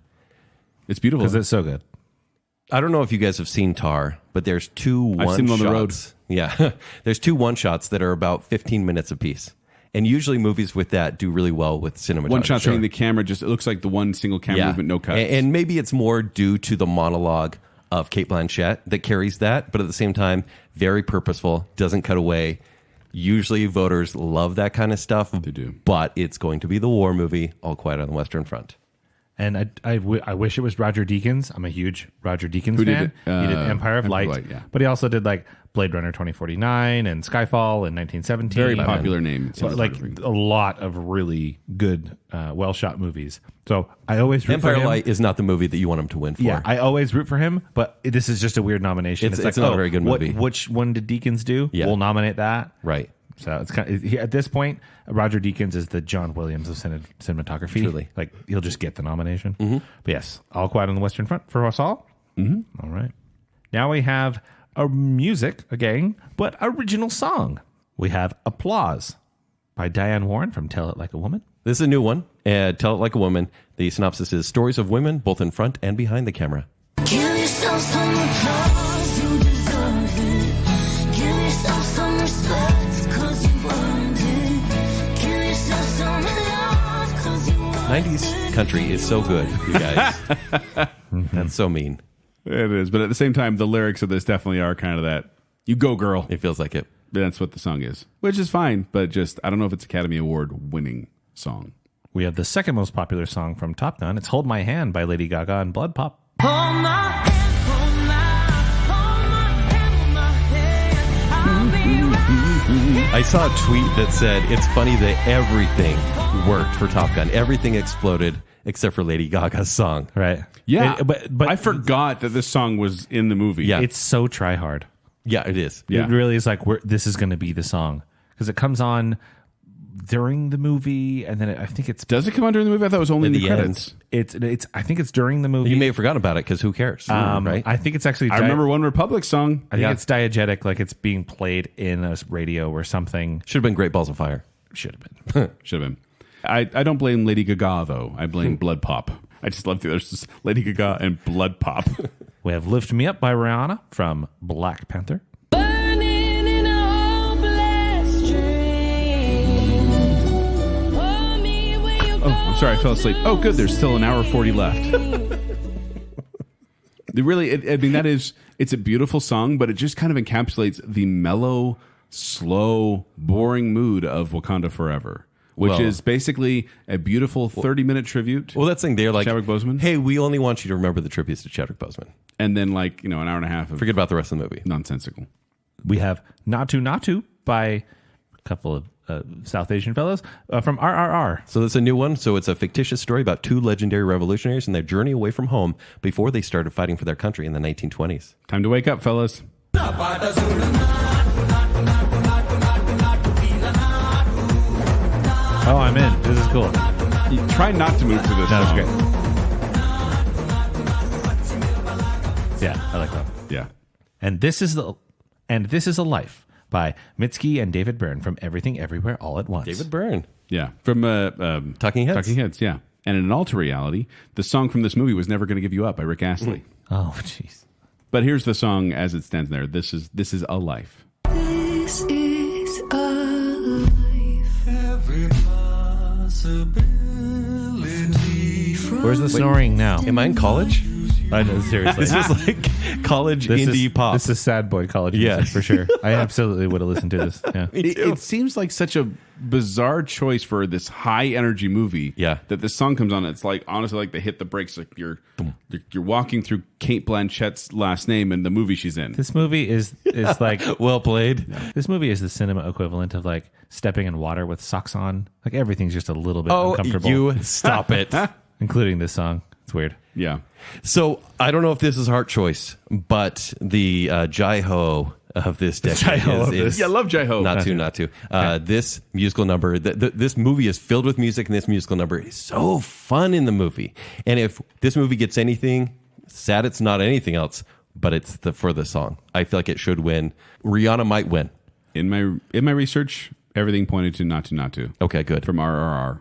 Speaker 3: It's beautiful.
Speaker 4: because it's so good.
Speaker 2: I don't know if you guys have seen Tar, but there's two one-shots.
Speaker 3: I've seen them on the road.
Speaker 2: Yeah. There's two one-shots that are about 15 minutes apiece. And usually movies with that do really well with cinematography.
Speaker 3: One shot showing the camera, just it looks like the one single camera movement, no cuts.
Speaker 2: And maybe it's more due to the monologue of Cate Blanchett that carries that, but at the same time, very purposeful, doesn't cut away. Usually voters love that kind of stuff.
Speaker 3: They do.
Speaker 2: But it's going to be the war movie, All Quiet on the Western Front.
Speaker 4: And I wish it was Roger Deakins. I'm a huge Roger Deakins
Speaker 3: Who did
Speaker 4: fan.
Speaker 3: it?
Speaker 4: He did Empire of Light,
Speaker 3: yeah.
Speaker 4: but he also did like Blade Runner 2049 and Skyfall in 1917.
Speaker 3: Very popular name.
Speaker 4: But like a lot of really good, well shot movies. So I always root
Speaker 2: Empire
Speaker 4: for
Speaker 2: of
Speaker 4: him.
Speaker 2: Light is not the movie that you want him to win for.
Speaker 4: Yeah, I always root for him, but this is just a weird nomination.
Speaker 2: It's not a very good movie.
Speaker 4: Which one did Deakins do?
Speaker 2: Yeah.
Speaker 4: We'll nominate that.
Speaker 2: Right.
Speaker 4: So it's kind of, at this point, Roger Deakins is the John Williams of cinematography.
Speaker 2: Truly.
Speaker 4: Like, he'll just get the nomination. But yes, All Quiet on the Western Front for us all. All right. Now we have a music, again, but original song. We have Applause by Diane Warren from Tell It Like a Woman.
Speaker 2: This is a new one. Tell It Like a Woman. The synopsis is stories of women, both in front and behind the camera.
Speaker 5: Give yourself some applause, you deserve it. Give yourself some respect, cause you earned it. Give yourself some love, cause you earned
Speaker 2: 90s country is so good, you guys. That's so mean.
Speaker 3: It is, but at the same time, the lyrics of this definitely are kind of that. You go, girl.
Speaker 2: It feels like it.
Speaker 3: That's what the song is, which is fine, but just I don't know if it's Academy Award winning song.
Speaker 4: We have the second most popular song from Top Gun. It's Hold My Hand by Lady Gaga and Blood Pop.
Speaker 5: hold my hand, hold my hand, I'll be right.
Speaker 2: I saw a tweet that said, it's funny that everything worked for Top Gun. Everything exploded except for Lady Gaga's song.
Speaker 4: Right.
Speaker 3: Yeah,
Speaker 4: But
Speaker 3: I forgot that this song was in the movie.
Speaker 2: Yeah.
Speaker 4: it's so try hard.
Speaker 2: Yeah, it is.
Speaker 3: Yeah.
Speaker 4: It really is like, this is going to be the song. Because it comes on during the movie, and then I think it's...
Speaker 3: Does it come on during the movie? I thought it was only in the credits.
Speaker 4: It's. I think it's during the movie.
Speaker 2: You may have forgotten about it because who cares, right?
Speaker 4: I think it's actually...
Speaker 3: I remember One Republic song.
Speaker 4: I think it's diegetic, like it's being played in a radio or something.
Speaker 2: Should have been Great Balls of Fire.
Speaker 4: Should have been.
Speaker 3: Should have been. I don't blame Lady Gaga, though. I blame Blood Pop. I just love there's just Lady Gaga and Blood Pop.
Speaker 4: We have Lift Me Up by Rihanna from Black Panther.
Speaker 5: Burning in a hopeless dream. Hold me when you
Speaker 3: Oh, I'm sorry, I fell asleep. Oh, good. There's still an hour 40 left. It's a beautiful song, but it just kind of encapsulates the mellow, slow, boring mood of Wakanda Forever, which
Speaker 2: Well-
Speaker 3: is basically a beautiful 30-minute tribute.
Speaker 2: Well, that's the thing. They're like,
Speaker 3: Chadwick Boseman?
Speaker 2: hey, we only want you to remember the tributes to Chadwick Boseman.
Speaker 3: And then, like, an hour and a half of
Speaker 2: Forget about the rest of the movie.
Speaker 3: nonsensical.
Speaker 4: We have Natu Natu by a couple of South Asian fellows from RRR.
Speaker 2: So that's a new one. So it's a fictitious story about two legendary revolutionaries and their journey away from home before they started fighting for their country in the 1920s.
Speaker 3: Time to wake up, fellas.
Speaker 4: Oh, I'm in. This is cool.
Speaker 3: You try not to move to this
Speaker 4: That was
Speaker 3: song.
Speaker 4: great. Yeah, I like that.
Speaker 3: Yeah.
Speaker 4: And this is a Life by Mitski and David Byrne from Everything Everywhere All at Once.
Speaker 2: David Byrne.
Speaker 3: Yeah. From
Speaker 2: Talking Heads.
Speaker 3: Talking Heads, yeah. And in an alter reality, the song from this movie was Never Gonna Give You Up by Rick Astley.
Speaker 4: Oh, jeez.
Speaker 3: But here's the song as it stands there. This is a life.
Speaker 5: This is a life.
Speaker 4: Where's the snoring now?
Speaker 2: Am I in college?
Speaker 4: I know, seriously.
Speaker 2: This is like college indie pop.
Speaker 4: This is sad boy college
Speaker 2: Yeah.
Speaker 4: music for sure. I absolutely would have listened to this. Yeah.
Speaker 3: It seems like such a bizarre choice for this high energy movie.
Speaker 2: Yeah.
Speaker 3: That this song comes on. It's like honestly like they hit the brakes. Like you're walking through Kate Blanchett's last name and the movie she's in.
Speaker 4: This movie is like
Speaker 2: Well played.
Speaker 4: this movie is the cinema equivalent of like stepping in water with socks on. Like everything's just a little bit uncomfortable.
Speaker 2: you stop it.
Speaker 4: including this song. It's weird.
Speaker 3: Yeah.
Speaker 2: So I don't know if this is a heart choice, but the Jai-Ho of this decade
Speaker 4: Jai-Ho of
Speaker 2: is
Speaker 4: this.
Speaker 3: Yeah, I love Jai-Ho.
Speaker 2: Not to. This musical number, this movie is filled with music, and this musical number is so fun in the movie. And if this movie gets anything, sad it's not anything else, but it's for the song. I feel like it should win. Rihanna might win.
Speaker 3: In my research, everything pointed to Not To.
Speaker 2: Okay, good.
Speaker 3: From RRR.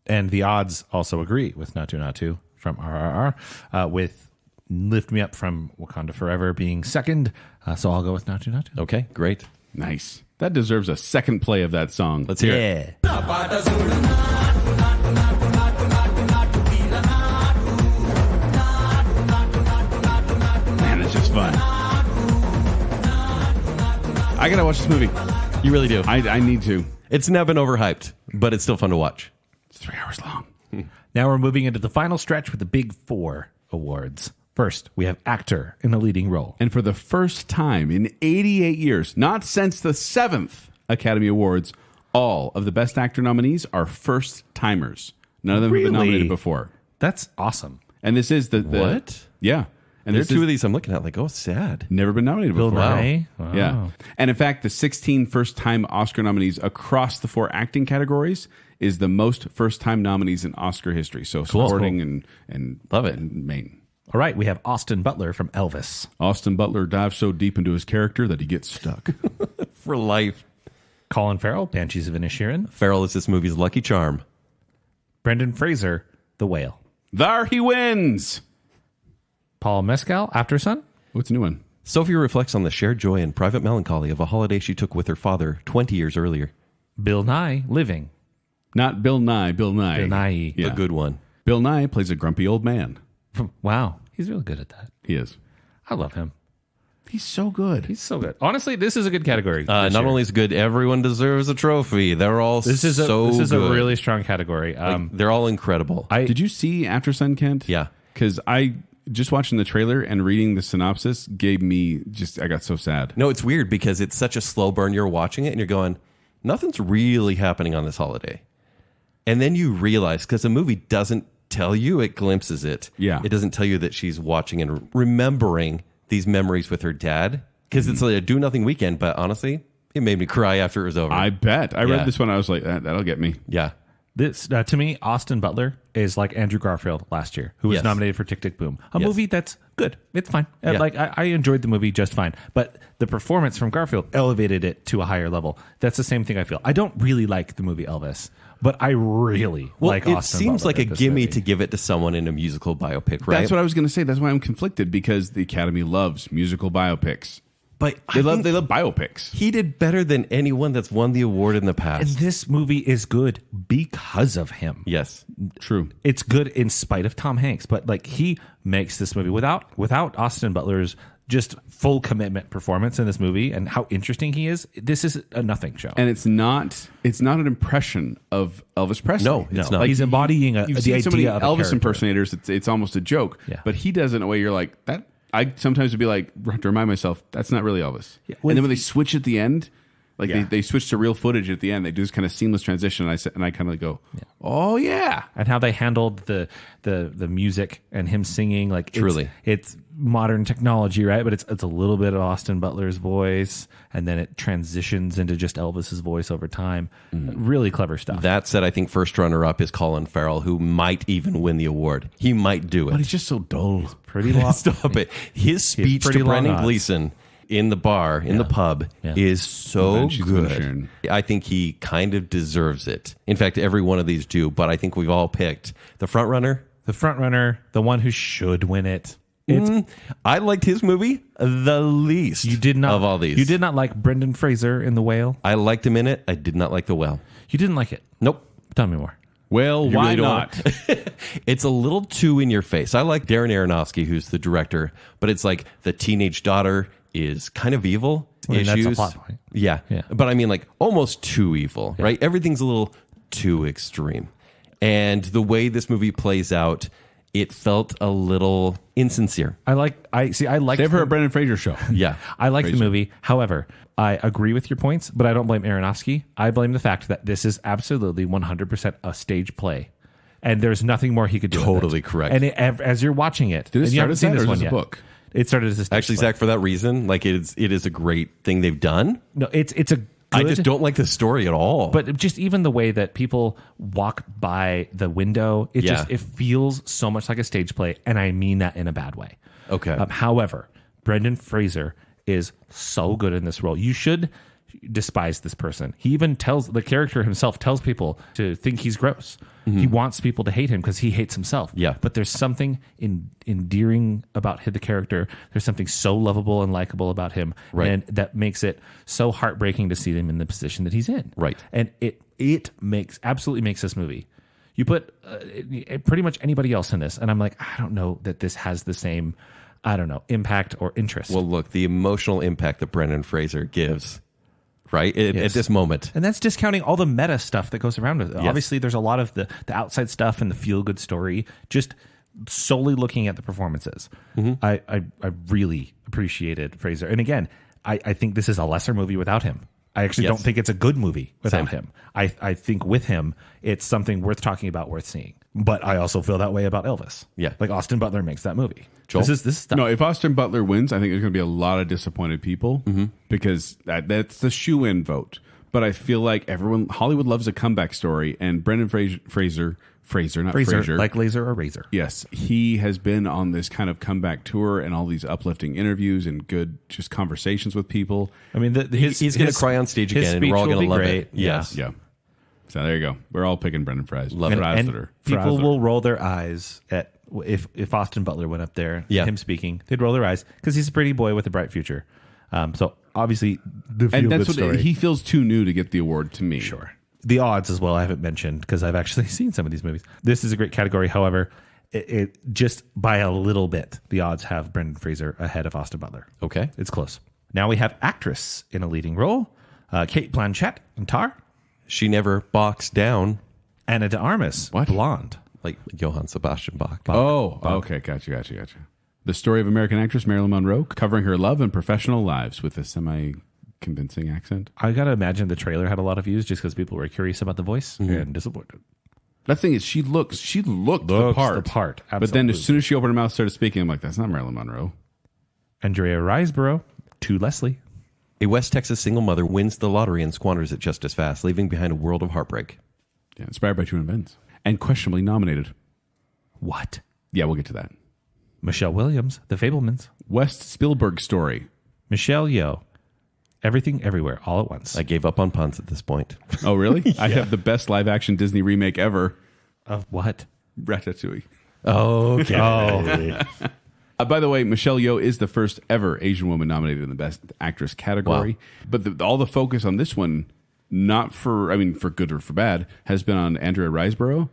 Speaker 4: And the odds also agree with Natu Natu from RRR, with Lift Me Up from Wakanda Forever being second. So I'll go with Natu Natu.
Speaker 2: Okay, great.
Speaker 3: Nice. That deserves a second play of that song.
Speaker 2: Let's hear it.
Speaker 3: Man, it's just fun. I gotta watch this movie.
Speaker 2: You really do.
Speaker 3: I need to.
Speaker 2: It's now been overhyped, but it's still fun to watch.
Speaker 3: It's 3 hours long.
Speaker 4: Now we're moving into the final stretch with the big 4 awards. First, we have actor in a leading role.
Speaker 3: And for the first time in 88 years, not since the 7th Academy Awards, all of the Best Actor nominees are first timers. None of them have been
Speaker 4: Really?
Speaker 3: nominated before.
Speaker 4: That's awesome.
Speaker 3: And this is the
Speaker 2: What?
Speaker 3: Yeah. And
Speaker 2: There's
Speaker 3: this
Speaker 2: two
Speaker 3: is
Speaker 2: of these I'm looking at like, oh, sad.
Speaker 3: never been nominated
Speaker 4: Bill
Speaker 3: before.
Speaker 4: Nye. Wow.
Speaker 3: Yeah. And in fact, the 16 first-time Oscar nominees across the 4 acting categories is the most first-time nominees in Oscar history. So supporting and
Speaker 2: Love it.
Speaker 3: and main.
Speaker 4: All right, we have Austin Butler from Elvis.
Speaker 3: Austin Butler dives so deep into his character that he gets stuck.
Speaker 2: For life.
Speaker 4: Colin Farrell, Banshees of Inisherin.
Speaker 2: Farrell is this movie's lucky charm.
Speaker 4: Brendan Fraser, The Whale.
Speaker 3: There he wins.
Speaker 4: Paul Mescal, After Sun.
Speaker 3: What's a new one?
Speaker 2: Sophie reflects on the shared joy and private melancholy of a holiday she took with her father 20 years earlier.
Speaker 4: Bill Nye, Living.
Speaker 3: Not Bill Nye. Bill Nye.
Speaker 4: Bill Nye.
Speaker 3: Yeah.
Speaker 2: A good one.
Speaker 3: Bill Nye plays a grumpy old man.
Speaker 4: Wow, he's really good at that.
Speaker 3: He is.
Speaker 4: I love him.
Speaker 3: He's so good.
Speaker 4: He's so good. Honestly, this is a good category.
Speaker 2: Not only is it good, everyone deserves a trophy. They're all
Speaker 4: this is
Speaker 2: good.
Speaker 4: a really strong category.
Speaker 2: They're all incredible.
Speaker 3: Did you see After Sun, Kent?
Speaker 2: Yeah.
Speaker 3: Because I just watching the trailer and reading the synopsis gave me I got so sad.
Speaker 2: No, it's weird because it's such a slow burn. You're watching it and you're going, nothing's really happening on this holiday. And then you realize, because the movie doesn't tell you, it glimpses it.
Speaker 3: Yeah.
Speaker 2: It doesn't tell you that she's watching and remembering these memories with her dad. Because it's like a do nothing weekend, but honestly, it made me cry after it was over.
Speaker 3: I bet. I
Speaker 2: Yeah.
Speaker 3: read this one. I was like, that'll get me.
Speaker 2: yeah.
Speaker 4: This to me, Austin Butler is like Andrew Garfield last year, who was
Speaker 2: Yes.
Speaker 4: nominated for Tick Tick Boom, a
Speaker 2: Yes.
Speaker 4: movie that's good. It's fine.
Speaker 2: Yeah.
Speaker 4: Like I enjoyed the movie just fine, but the performance from Garfield elevated it to a higher level. That's the same thing I feel. I don't really like the movie Elvis, but I really
Speaker 2: Well,
Speaker 4: like
Speaker 2: it
Speaker 4: Austin
Speaker 2: seems
Speaker 4: Butler
Speaker 2: like a
Speaker 4: in this
Speaker 2: gimme
Speaker 4: movie.
Speaker 2: to give it to someone in a musical biopic, right?
Speaker 3: That's what I was going to say. That's why I'm conflicted, because the Academy loves musical biopics.
Speaker 2: But
Speaker 3: They love biopics.
Speaker 2: he did better than anyone that's won the award in the
Speaker 4: And
Speaker 2: past.
Speaker 4: this movie is good because of him.
Speaker 2: Yes.
Speaker 3: True.
Speaker 4: It's good in spite of Tom Hanks, but like he makes this movie without Austin Butler's just full commitment performance in this movie and how interesting he is. This is a nothing show.
Speaker 3: And it's not an impression of Elvis Presley.
Speaker 2: No, it's not.
Speaker 4: He's embodying
Speaker 3: You've
Speaker 4: the
Speaker 3: seen so many
Speaker 4: idea of a
Speaker 3: Elvis
Speaker 4: character.
Speaker 3: impersonators. It's almost a joke.
Speaker 4: Yeah.
Speaker 3: But he does it in a way you're like that. I sometimes would be like, have to remind myself that's not really Elvis.
Speaker 4: Yeah.
Speaker 3: And then when they switch at the end, like
Speaker 4: Yeah.
Speaker 3: they switch to real footage at the end, they do this kind of seamless transition. And I kind of go, oh yeah.
Speaker 4: And how they handled the music and him singing, like
Speaker 2: Truly.
Speaker 4: it's modern technology, right? But it's a little bit of Austin Butler's voice, and then it transitions into just Elvis's voice over time. Really clever stuff.
Speaker 2: That said, I think first runner-up is Colin Farrell, who might even win the award. He might do it.
Speaker 3: But he's just so dull.
Speaker 4: Pretty long.
Speaker 2: Stop it. His speech
Speaker 4: pretty
Speaker 2: to
Speaker 4: long
Speaker 2: Brendan
Speaker 4: odds.
Speaker 2: Gleeson in the bar, in the pub,
Speaker 4: Yeah.
Speaker 2: is so
Speaker 3: Banshees of
Speaker 2: good.
Speaker 3: Inisherin.
Speaker 2: I think he kind of deserves it. In fact, every one of these do, but I think we've all picked the front runner.
Speaker 4: The front runner, the one who should win it.
Speaker 2: I liked his movie the least
Speaker 4: You did not
Speaker 2: of all these.
Speaker 4: You did not like Brendan Fraser in The Whale.
Speaker 2: I liked him in it. I did not like The Well.
Speaker 4: You didn't like it.
Speaker 2: Nope.
Speaker 4: Tell me more.
Speaker 3: Well,
Speaker 2: You
Speaker 3: why
Speaker 2: really don't
Speaker 3: not?
Speaker 2: It's a little too in your face. I like Darren Aronofsky, who's the director, but it's like the teenage daughter is kind of evil.
Speaker 4: I mean, that's a
Speaker 2: issues.
Speaker 4: plot point.
Speaker 2: Yeah.
Speaker 4: Yeah.
Speaker 2: But I mean, like almost too evil, right? Everything's a little too extreme. And the way this movie plays out, it felt a little insincere.
Speaker 4: I like
Speaker 3: Save for a Brendan Fraser show.
Speaker 2: Yeah.
Speaker 4: I like the
Speaker 3: Fraser.
Speaker 4: movie. However, I agree with your points, but I don't blame Aronofsky. I blame the fact that this is absolutely 100% a stage play. And there's nothing more he could do. with
Speaker 2: Totally
Speaker 4: it.
Speaker 2: correct.
Speaker 4: And as you're watching it,
Speaker 3: Did it
Speaker 4: and you
Speaker 3: start
Speaker 4: haven't
Speaker 3: as
Speaker 4: seen
Speaker 3: that,
Speaker 4: this
Speaker 3: or
Speaker 4: one
Speaker 3: is this
Speaker 4: yet.
Speaker 3: a book?
Speaker 4: It started as a stage
Speaker 2: Actually,
Speaker 4: play.
Speaker 2: Zach, for that reason, like it is a great thing they've done.
Speaker 4: No, it's a good,
Speaker 2: I just don't like the story at all.
Speaker 4: But just even the way that people walk by the window, it feels so much like a stage play, and I mean that in a bad way.
Speaker 2: Okay.
Speaker 4: However, Brendan Fraser is so good in this role. You should despise this person. He even the character himself tells people to think he's gross. He wants people to hate him because he hates himself.
Speaker 2: Yeah.
Speaker 4: But there's something endearing about the character. There's something so lovable and likable about him.
Speaker 2: Right.
Speaker 4: And that makes it so heartbreaking to see him in the position that he's in.
Speaker 2: Right.
Speaker 4: And it absolutely makes this movie. You put pretty much anybody else in this, and I'm like, I don't know that this has the same, impact or interest.
Speaker 2: Well, look, the emotional impact that Brendan Fraser gives, right, at this moment.
Speaker 4: And that's discounting all the meta stuff that goes around with it.
Speaker 2: Yes.
Speaker 4: Obviously, there's a lot of the outside stuff and the feel-good story, just solely looking at the performances. I really appreciated Fraser. And again, I think this is a lesser movie without him. I actually
Speaker 2: Yes.
Speaker 4: don't think it's a good movie without
Speaker 2: Same.
Speaker 4: him. I think with him, it's something worth talking about, worth seeing. But I also feel that way about Elvis.
Speaker 2: Yeah.
Speaker 4: Like Austin Butler makes that movie.
Speaker 2: Joel?
Speaker 4: This is stuff.
Speaker 3: No, if Austin Butler wins, I think there's going to be a lot of disappointed people because that's the shoe-in vote. But I feel like Hollywood loves a comeback story, and Brendan Fraser,
Speaker 4: like laser or razor.
Speaker 3: Yes, he has been on this kind of comeback tour and all these uplifting interviews and good just conversations with people.
Speaker 4: I mean,
Speaker 2: He's going to cry on stage
Speaker 4: his
Speaker 2: again, and
Speaker 4: speech
Speaker 2: we're all
Speaker 4: will
Speaker 2: going to
Speaker 4: be
Speaker 2: love
Speaker 4: great.
Speaker 2: it. Yes.
Speaker 3: Yeah. So there you go. We're all picking Brendan Fraser.
Speaker 2: Love it.
Speaker 4: And people will roll their eyes at if Austin Butler went up there, him speaking, they'd roll their eyes because he's a pretty boy with a bright future. So obviously,
Speaker 3: and that's what
Speaker 4: story.
Speaker 3: he feels too new to get the award to me.
Speaker 4: Sure. The odds as well, I haven't mentioned because I've actually seen some of these movies. This is a great category. However, it just by a little bit, the odds have Brendan Fraser ahead of Austin Butler.
Speaker 2: Okay.
Speaker 4: It's close. Now we have actress in a leading role, Cate Blanchett in Tar,
Speaker 2: She never boxed down
Speaker 4: Anna de Armas, blonde.
Speaker 2: like Johann Sebastian Bach.
Speaker 3: Okay. Gotcha. The story of American actress Marilyn Monroe covering her love and professional lives with a semi-convincing accent.
Speaker 4: I got to imagine the trailer had a lot of views just because people were curious about the voice and disappointed.
Speaker 3: That thing is, she looked the part. But then as soon as she opened her mouth, started speaking, I'm like, that's not Marilyn Monroe.
Speaker 4: Andrea Riseborough to Leslie.
Speaker 2: A West Texas single mother wins the lottery and squanders it just as fast, leaving behind a world of heartbreak.
Speaker 3: Yeah, inspired by true events. And questionably nominated.
Speaker 4: What?
Speaker 3: Yeah, we'll get to that.
Speaker 4: Michelle Williams, The Fablemans.
Speaker 3: West Spielberg story.
Speaker 4: Michelle Yeoh, Everything Everywhere All at Once.
Speaker 2: I gave up on puns at this point.
Speaker 3: Oh, really? I have the best live-action Disney remake ever.
Speaker 4: Of what?
Speaker 3: Ratatouille.
Speaker 2: Okay.
Speaker 3: By the way, Michelle Yeoh is the first ever Asian woman nominated in the Best Actress category. Wow. But all the focus on this one, not for good or for bad, has been on Andrea Riseborough,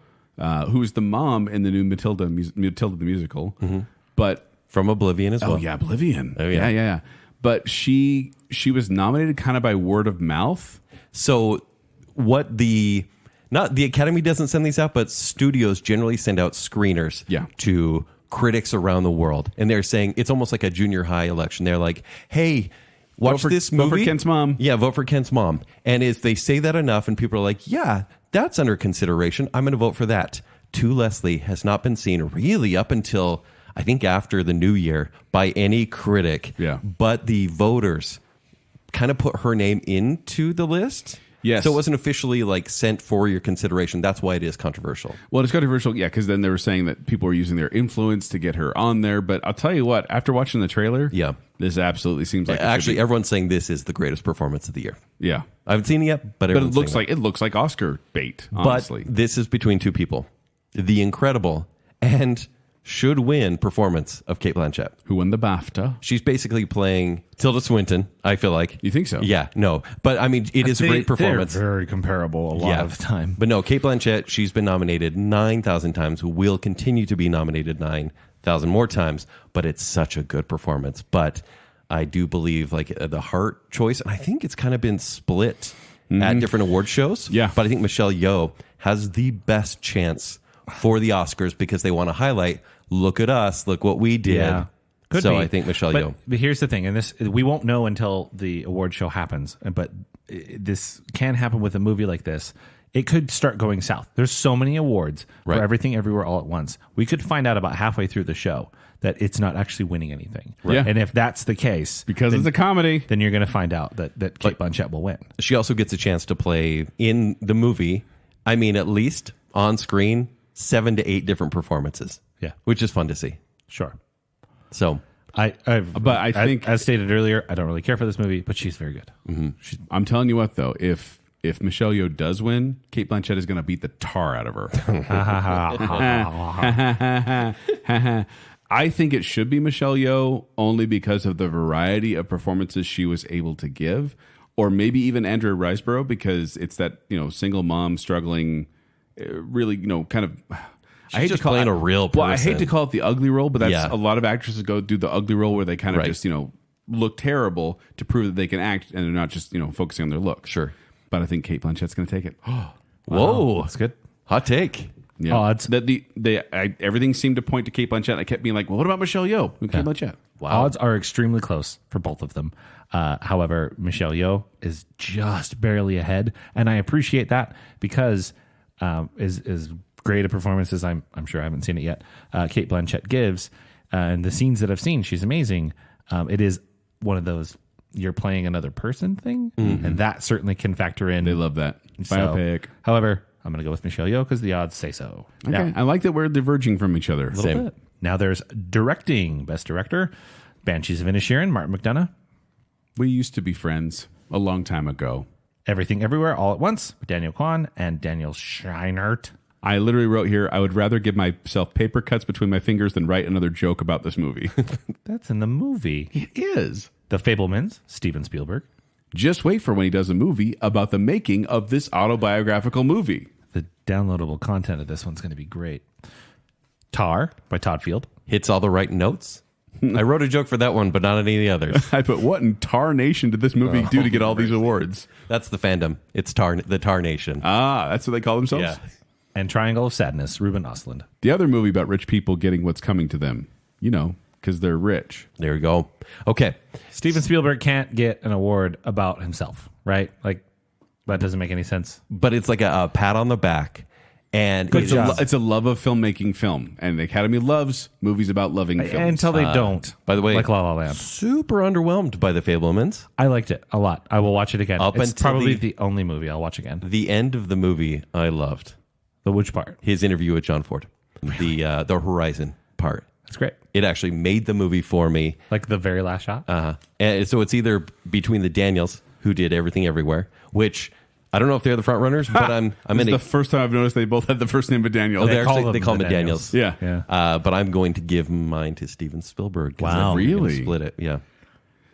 Speaker 3: who is the mom in the new Matilda the musical. Mm-hmm. But
Speaker 2: from Oblivion as well.
Speaker 3: Oh yeah, Oblivion.
Speaker 2: Oh yeah,
Speaker 3: yeah. But she was nominated kind of by word of mouth.
Speaker 2: So what the Academy doesn't send these out, but studios generally send out screeners to critics around the world, and they're saying it's almost like a junior high election. They're like, hey, watch this movie.
Speaker 3: Vote for Kent's mom.
Speaker 2: Yeah, vote for Kent's mom. And if they say that enough and people are like, yeah, that's under consideration, I'm going to vote for that. To Leslie has not been seen really up until I think after the new year by any critic.
Speaker 3: Yeah.
Speaker 2: But the voters kind of put her name into the list.
Speaker 3: Yes.
Speaker 2: So it wasn't officially like sent for your consideration. That's why it is controversial.
Speaker 3: Well, it's controversial, yeah, because then they were saying that people were using their influence to get her on there. But I'll tell you what, after watching the trailer, this absolutely seems like
Speaker 2: actually everyone's saying this is the greatest performance of the year.
Speaker 3: Yeah,
Speaker 2: I haven't seen it yet, but
Speaker 3: it looks like Oscar bait. Honestly,
Speaker 2: but this is between two people: the incredible and should win performance of Cate Blanchett,
Speaker 3: who won the BAFTA.
Speaker 2: She's basically playing Tilda Swinton, I feel like.
Speaker 3: You think so?
Speaker 2: Yeah, no. But I mean, it is a great performance.
Speaker 4: They're very comparable a lot of the time.
Speaker 2: But no, Cate Blanchett, she's been nominated 9,000 times, will continue to be nominated 9,000 more times, but it's such a good performance. But I do believe like the heart choice, and I think it's kind of been split at different award shows.
Speaker 3: Yeah.
Speaker 2: But I think Michelle Yeoh has the best chance for the Oscars because they want to highlight, look at us, look what we did.
Speaker 4: Yeah. Could
Speaker 2: so
Speaker 4: be.
Speaker 2: I think Michelle Yeoh.
Speaker 4: But here's the thing, and this we won't know until the award show happens, but this can happen with a movie like this. It could start going south. There's so many awards for Everything Everywhere All at Once. We could find out about halfway through the show that it's not actually winning anything.
Speaker 3: Right. Yeah.
Speaker 4: And if that's the case,
Speaker 3: because it's a comedy,
Speaker 4: then you're going to find out that Cate Blanchett will win.
Speaker 2: She also gets a chance to play in the movie. I mean, at least on screen, 7 to 8 different performances.
Speaker 4: Yeah,
Speaker 2: which is fun to see.
Speaker 4: Sure.
Speaker 2: So,
Speaker 3: I think,
Speaker 4: as stated earlier, I don't really care for this movie, but she's very good.
Speaker 2: Mm-hmm.
Speaker 3: I'm telling you what, though, if Michelle Yeoh does win, Cate Blanchett is going to beat the tar out of her. I think it should be Michelle Yeoh only because of the variety of performances she was able to give, or maybe even Andrea Riseborough because it's that single mom struggling, really kind of.
Speaker 2: I hate to call it a real person.
Speaker 3: Well, I hate to call it the ugly role, but that's a lot of actresses go do the ugly role where they kind of just look terrible to prove that they can act and they're not just focusing on their look.
Speaker 2: Sure,
Speaker 3: but I think Cate Blanchett's going to take it.
Speaker 2: Whoa,
Speaker 4: that's good.
Speaker 2: Hot take.
Speaker 3: Yeah.
Speaker 4: Odds.
Speaker 3: That everything seemed to point to Cate Blanchett. I kept being like, well, what about Michelle Yeoh? Cate Blanchett.
Speaker 4: Wow. Odds are extremely close for both of them. However, Michelle Yeoh is just barely ahead, and I appreciate that because as great a performance as I'm sure I haven't seen it yet. Cate Blanchett gives, and the scenes that I've seen, she's amazing. It is one of those you're playing another person thing, and that certainly can factor in.
Speaker 3: They love that.
Speaker 4: So,
Speaker 3: Biopic.
Speaker 4: however, I'm going to go with Michelle Yeoh because the odds say so.
Speaker 3: Okay.
Speaker 4: Yeah,
Speaker 3: I like that we're diverging from each other.
Speaker 4: a little bit. Now there's directing. Best director, Banshees of Inisherin, Martin McDonagh.
Speaker 3: We used to be friends a long time ago.
Speaker 4: Everything Everywhere All at Once with Daniel Kwan and Daniel Scheinert.
Speaker 3: I literally wrote here, I would rather give myself paper cuts between my fingers than write another joke about this movie.
Speaker 4: That's in the movie.
Speaker 3: It is.
Speaker 4: The Fabelmans, Steven Spielberg.
Speaker 3: Just wait for when he does a movie about the making of this autobiographical movie.
Speaker 4: The downloadable content of this one's going to be great. Tar by Todd Field.
Speaker 2: Hits all the right notes. I wrote a joke for that one, but not any of the others.
Speaker 3: I put, what in Tar Nation did this movie do to get all these awards?
Speaker 2: That's the fandom. It's the Tar Nation.
Speaker 3: Ah, that's what they call themselves?
Speaker 2: Yeah.
Speaker 4: And Triangle of Sadness, Ruben Östlund.
Speaker 3: The other movie about rich people getting what's coming to them, because they're rich.
Speaker 2: There we go. Okay.
Speaker 4: Steven Spielberg can't get an award about himself, right? Like, that doesn't make any sense.
Speaker 2: But it's like a pat on the back. And
Speaker 3: It's a love of filmmaking film. And the Academy loves movies about loving films.
Speaker 4: Until they don't.
Speaker 2: by the way,
Speaker 4: like La La Land.
Speaker 2: super underwhelmed by The Fabelmans.
Speaker 4: I liked it a lot. I will watch it again.
Speaker 2: Up
Speaker 4: It's
Speaker 2: until
Speaker 4: probably the only movie I'll watch again.
Speaker 2: The end of the movie, I loved.
Speaker 4: The which part?
Speaker 2: His interview with John Ford. The Horizon part.
Speaker 4: That's great.
Speaker 2: It actually made the movie for me.
Speaker 4: Like the very last shot?
Speaker 2: And so it's either between the Daniels, who did Everything Everywhere, which I don't know if they're the front runners, but I'm
Speaker 3: This
Speaker 2: in
Speaker 3: is the first time I've noticed they both had the first name of Daniel.
Speaker 2: Oh,
Speaker 4: They call
Speaker 2: they call
Speaker 4: them
Speaker 2: him
Speaker 4: the
Speaker 2: Daniels.
Speaker 3: Yeah.
Speaker 4: Yeah.
Speaker 2: But I'm going to give mine to Steven Spielberg. 'Cause
Speaker 4: Wow.
Speaker 2: I'm gonna
Speaker 3: Really?
Speaker 2: Split it. Yeah.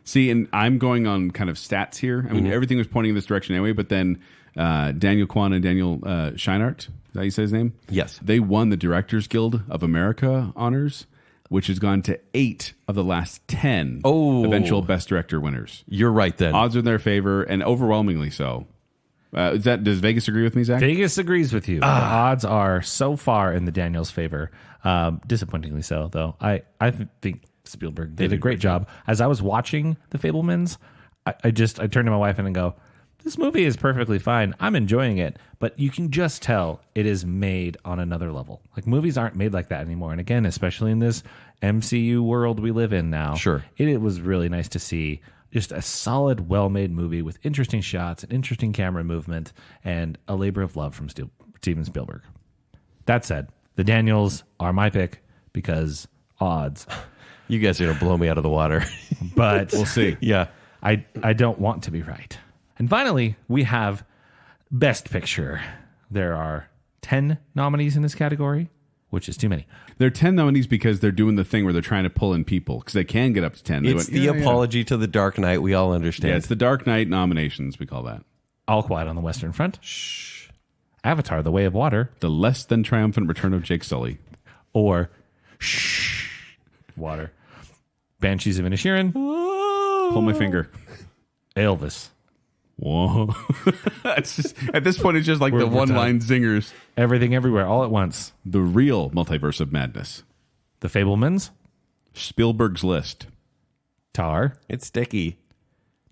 Speaker 3: See, and I'm going on kind of stats here. I mean, everything was pointing in this direction anyway, but then Daniel Kwan and Daniel Scheinert, is that how you say his name?
Speaker 2: Yes.
Speaker 3: They won the Directors Guild of America honors, which has gone to 8 of the last 10 eventual Best Director winners.
Speaker 2: You're right then.
Speaker 3: Odds are in their favor, and overwhelmingly so. Does Vegas agree with me, Zach?
Speaker 4: Vegas agrees with you. The odds are so far in the Daniels' favor. Disappointingly so, though. I think Spielberg did a great job. As I was watching The Fabelmans, I turned to my wife and go, this movie is perfectly fine. I'm enjoying it, but you can just tell it is made on another level. Like, movies aren't made like that anymore. And again, especially in this MCU world we live in now,
Speaker 2: Sure.
Speaker 4: it was really nice to see just a solid, well-made movie with interesting shots and interesting camera movement and a labor of love from Steven Spielberg. That said, the Daniels are my pick because odds.
Speaker 2: You guys are going to blow me out of the water.
Speaker 4: But
Speaker 3: We'll see.
Speaker 2: Yeah.
Speaker 4: I don't want to be right. And finally, we have Best Picture. There are 10 nominees in this category, which is too many.
Speaker 3: They're 10 nominees because they're doing the thing where they're trying to pull in people because they can get up to 10. They
Speaker 2: It's the apology to The Dark Knight. We all understand.
Speaker 3: Yeah, it's the Dark Knight nominations, we call that.
Speaker 4: All Quiet on the Western Front. Shh. Avatar, The Way of Water.
Speaker 3: The less than triumphant return of Jake Sully.
Speaker 4: Or Shh. Water. Banshees of Inisherin.
Speaker 3: Pull my finger.
Speaker 4: Elvis.
Speaker 3: Whoa. It's just, at this point, it's just like the
Speaker 4: We're
Speaker 3: one-line zingers.
Speaker 4: Everything Everywhere All at Once.
Speaker 3: The real multiverse of madness.
Speaker 4: The Fabelmans.
Speaker 3: Spielberg's List.
Speaker 4: Tar.
Speaker 2: It's sticky.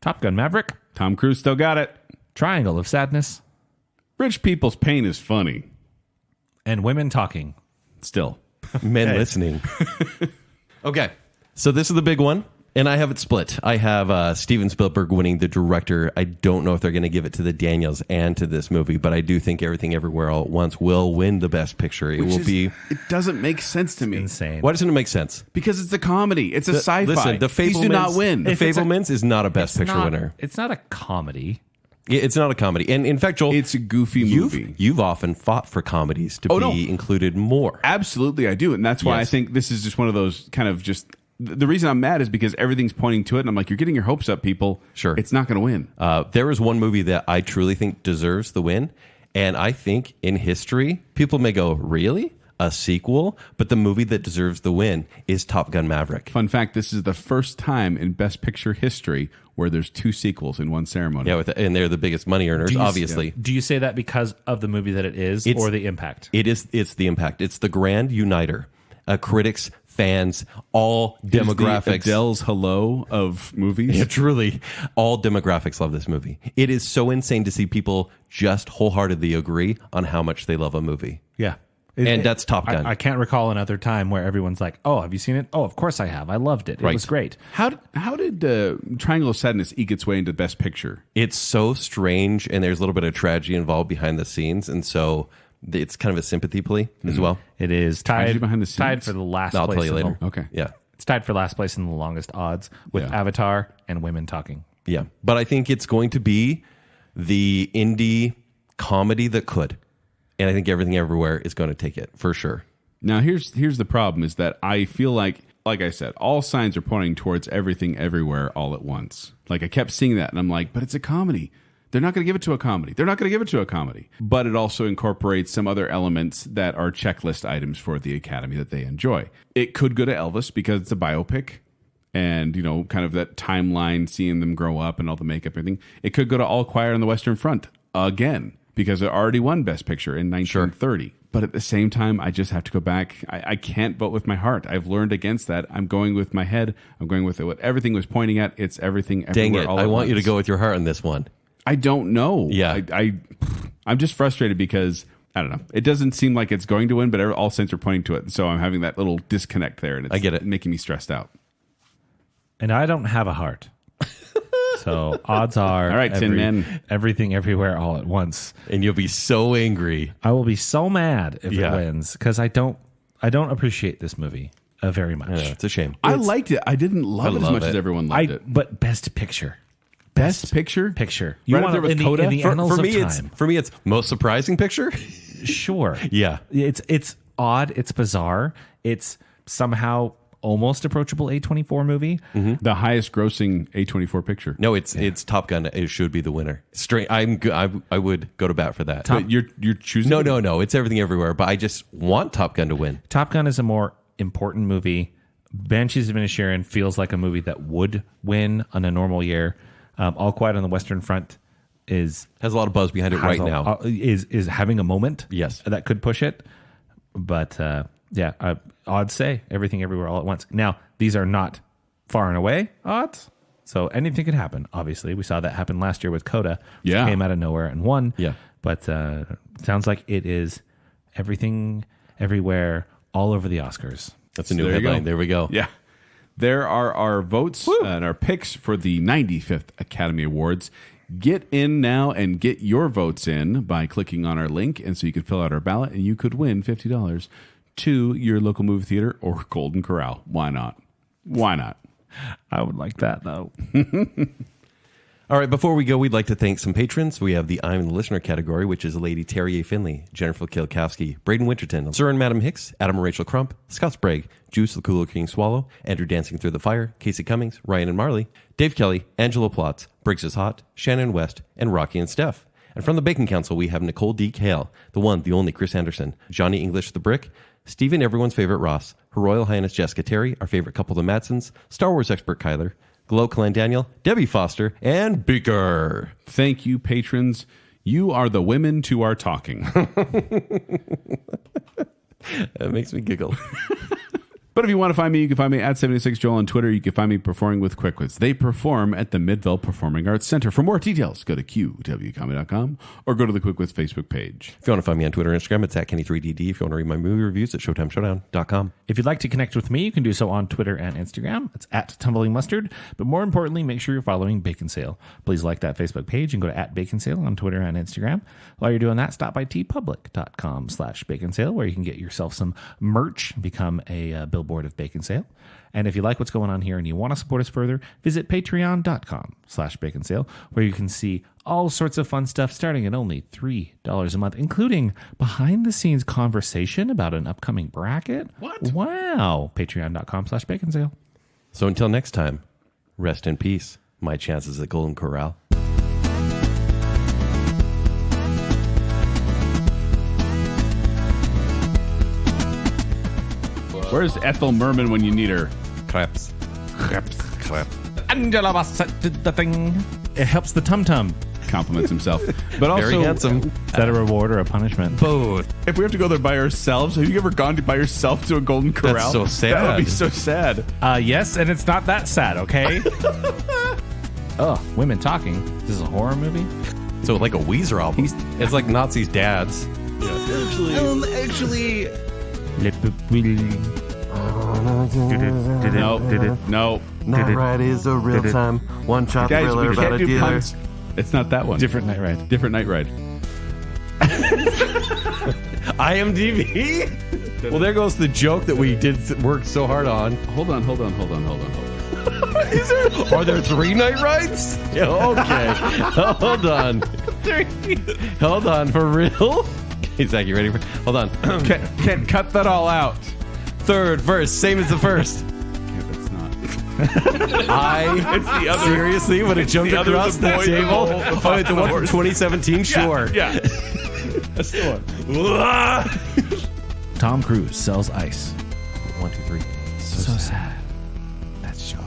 Speaker 4: Top Gun Maverick.
Speaker 3: Tom Cruise still got it.
Speaker 4: Triangle of Sadness.
Speaker 3: Rich people's pain is funny.
Speaker 4: And Women Talking.
Speaker 3: Still.
Speaker 2: Men listening. Okay. So this is the big one. And I have it split. I have Steven Spielberg winning the director. I don't know if they're going to give it to the Daniels and to this movie, but I do think Everything Everywhere All at Once will win the Best Picture. It
Speaker 3: It doesn't make sense to me.
Speaker 4: Insane.
Speaker 2: Why doesn't it make sense?
Speaker 3: Because it's a comedy. It's a sci-fi.
Speaker 2: Listen, the
Speaker 3: These do not win.
Speaker 2: The
Speaker 4: If it's a-
Speaker 2: Fabelmans is not a Best Picture winner.
Speaker 4: It's not a comedy.
Speaker 2: It's not a comedy. And in fact, Joel,
Speaker 3: It's a goofy movie.
Speaker 2: you've often fought for comedies to be included more.
Speaker 3: Absolutely, I do. And that's why
Speaker 2: Yes.
Speaker 3: I think this is just one of those kind of just... The reason I'm mad is because everything's pointing to it, and I'm like, you're getting your hopes up, people.
Speaker 2: Sure.
Speaker 3: It's not going to win.
Speaker 2: There is one movie that I truly think deserves the win. And I think in history, people may go, really? A sequel? But the movie that deserves the win is Top Gun Maverick.
Speaker 3: Fun fact, this is the first time in Best Picture history where there's 2 sequels in one ceremony.
Speaker 2: Yeah, and they're the biggest money earners, obviously.
Speaker 4: Do you say that because of the movie that it is or the impact?
Speaker 2: It's the impact. It's the grand uniter. Critics, fans, all
Speaker 3: It is the
Speaker 2: demographics.
Speaker 3: Adele's Hello of movies.
Speaker 2: Yeah, truly. All demographics love this movie. It is so insane to see people just wholeheartedly agree on how much they love a movie.
Speaker 4: Yeah.
Speaker 2: And that's Top Gun.
Speaker 4: I can't recall another time where everyone's like, "Oh, have you seen it? Oh, of course I have. I loved it. It
Speaker 2: Right.
Speaker 4: was great."
Speaker 3: How did Triangle of Sadness eke its way into Best Picture?
Speaker 2: It's so strange, and there's a little bit of tragedy involved behind the scenes, and so it's kind of a sympathy plea as well.
Speaker 4: It is
Speaker 3: Tragedy
Speaker 4: tied
Speaker 3: behind the scenes?
Speaker 4: tied for the last
Speaker 2: I'll
Speaker 4: place.
Speaker 2: tell you
Speaker 4: in the-
Speaker 2: later.
Speaker 3: Okay.
Speaker 2: Yeah.
Speaker 4: It's tied for last place in the longest odds with
Speaker 3: Yeah.
Speaker 4: Avatar and Women Talking.
Speaker 2: Yeah. But I think it's going to be the indie comedy that could. And I think Everything Everywhere is going to take it for sure.
Speaker 3: Now, here's the problem is that I feel like I said, all signs are pointing towards Everything Everywhere all at once. Like I kept seeing that and I'm like, but it's a comedy. They're not going to give it to a comedy. They're not going to give it to a comedy. But it also incorporates some other elements that are checklist items for the Academy that they enjoy. It could go to Elvis because it's a biopic and, you know, kind of that timeline, seeing them grow up and all the makeup and everything. It could go to All Quiet on the Western Front again because it already won Best Picture in 1930. But at the same time, I just have to go back. I can't vote with my heart. I've learned against that. I'm going with my head. I'm going with what everything was pointing at. It's Everything
Speaker 2: Dang
Speaker 3: Everywhere
Speaker 2: it.
Speaker 3: all
Speaker 2: I
Speaker 3: at
Speaker 2: want you to
Speaker 3: once.
Speaker 2: go with your heart on this one.
Speaker 3: I don't know.
Speaker 2: Yeah.
Speaker 3: I'm just frustrated because, I don't know. It doesn't seem like it's going to win, but all signs are pointing to it. So I'm having that little disconnect there. And it's
Speaker 2: I get it.
Speaker 3: making me stressed out.
Speaker 4: And I don't have a heart. So odds are
Speaker 3: All right, Tin Man.
Speaker 4: Everything Everywhere all at once.
Speaker 2: And you'll be so angry.
Speaker 4: I will be so mad if
Speaker 2: Yeah.
Speaker 4: it wins because I don't appreciate this movie very much.
Speaker 2: Yeah, it's a shame.
Speaker 3: I liked it. I didn't love it as
Speaker 2: love
Speaker 3: much
Speaker 2: it.
Speaker 3: as everyone loved it.
Speaker 4: But Best Picture.
Speaker 3: Best Picture?
Speaker 4: Picture.
Speaker 3: Right up
Speaker 4: want
Speaker 3: there with
Speaker 4: in
Speaker 3: Coda?
Speaker 4: the
Speaker 2: For
Speaker 4: annals of
Speaker 2: me,
Speaker 4: time.
Speaker 2: it's most surprising picture.
Speaker 4: Sure.
Speaker 2: Yeah.
Speaker 4: It's odd. It's bizarre. It's somehow almost approachable A24 movie.
Speaker 3: The highest grossing A24 picture.
Speaker 2: No, it's Top Gun. It should be the winner. Straight. I would go to bat for that.
Speaker 3: But you're choosing?
Speaker 2: No. It's Everything Everywhere. But I just want Top Gun to win.
Speaker 4: Top Gun is a more important movie. Banshees of Inisherin feels like a movie that would win on a normal year. All Quiet on the Western Front
Speaker 2: Has a lot of buzz behind it right now.
Speaker 4: Is having a moment.
Speaker 2: Yes.
Speaker 4: That could push it. But odds say Everything Everywhere all at once. Now, these are not far and away odds. So anything could happen. Obviously, we saw that happen last year with Coda. Which
Speaker 3: Yeah.
Speaker 4: came out of nowhere and won.
Speaker 2: Yeah.
Speaker 4: But sounds like it is Everything Everywhere all over the Oscars.
Speaker 2: That's a new
Speaker 3: There you go.
Speaker 2: headline. There we go.
Speaker 3: Yeah. There are our votes and our picks for the 95th Academy Awards. Get in now and get your votes in by clicking on our link. And so you can fill out our ballot and you could win $50 to your local movie theater or Golden Corral. Why not? Why not?
Speaker 4: I would like that, though.
Speaker 2: All right, before we go, we'd like to thank some patrons. We have the I'm the Listener category, which is Lady Terry A. Finley, Jennifer Kilkowski, Braden Winterton, Sir and Madam Hicks, Adam and Rachel Crump, Scott Sprague, Juice the Cooler King Swallow, Andrew Dancing Through the Fire, Casey Cummings, Ryan and Marley, Dave Kelly, Angela Plotz, Briggs is Hot, Shannon West, and Rocky and Steph. And from the Bacon Council, we have Nicole D. Kale, the one, the only Chris Anderson, Johnny English the Brick, Stephen Everyone's Favorite Ross, Her Royal Highness Jessica Terry, our favorite couple the Madsons, Star Wars expert Kyler, Glow Clan Daniel, Debbie Foster, and Beaker.
Speaker 3: Thank you, patrons. You are the women to our talking.
Speaker 2: That makes me giggle.
Speaker 3: But if you want to find me, you can find me at 76Joel on Twitter. You can find me performing with Quickwits. They perform at the Midvale Performing Arts Center. For more details, go to qwcomedy.com or go to the Quickwits Facebook page.
Speaker 2: If you want to find me on Twitter and Instagram, it's at Kenny3DD. If you want to read my movie reviews, it's ShowtimeShowdown.com.
Speaker 4: If you'd like to connect with me, you can do so on Twitter and Instagram. It's at Tumbling Mustard. But more importantly, make sure you're following Baconsale. Please like that Facebook page and go to at Baconsale on Twitter and Instagram. While you're doing that, stop by tpublic.com/Baconsale, where you can get yourself some merch, become a billboard of Baconsale. And if you like what's going on here and you want to support us further, visit patreon.com/Baconsale, where you can see all sorts of fun stuff starting at only $3 a month, including behind the scenes conversation about an upcoming bracket.
Speaker 3: What?
Speaker 4: Wow. Patreon.com/Baconsale.
Speaker 2: So until next time, rest in peace. My chances at Golden Corral.
Speaker 3: Where's Ethel Merman when you need her?
Speaker 2: Claps.
Speaker 4: Angela Basset did the thing. It helps the tum-tum.
Speaker 3: Compliments himself. But also,
Speaker 2: Very handsome.
Speaker 4: Is that a reward or a punishment?
Speaker 2: Both.
Speaker 3: if we have to go there by ourselves, have you ever gone by yourself to a Golden Corral?
Speaker 2: so sad.
Speaker 3: That would be so sad.
Speaker 4: Yes, and it's not that sad, okay? Oh, women talking. This is a horror movie?
Speaker 2: So like a Weezer album. It's like Nazi's dads.
Speaker 3: Actually. No.
Speaker 2: Night Ride is a real time one-shot
Speaker 3: Guys,
Speaker 2: thriller
Speaker 3: we
Speaker 2: about
Speaker 3: can't
Speaker 2: a
Speaker 3: do
Speaker 2: dealer.
Speaker 3: puns. It's not that one.
Speaker 4: Different Night Ride.
Speaker 3: Different Night Ride.
Speaker 2: IMDb? Well, there goes the joke that we did work so hard on.
Speaker 3: Hold on.
Speaker 2: Are there 3 Night Rides? Yeah, okay. Hold on. Hold on, for real? Okay, Zach, you ready? Hold on.
Speaker 3: Can't cut that all out.
Speaker 2: Third verse, same as the first.
Speaker 3: Yeah, that's not.
Speaker 2: It's the other. Seriously, when it jumped across the table? Oh, it's the one from 2017? Sure.
Speaker 3: Yeah. That's the one.
Speaker 4: Tom Cruise sells ice.
Speaker 2: 1, 2, 3.
Speaker 4: So sad.
Speaker 2: That's so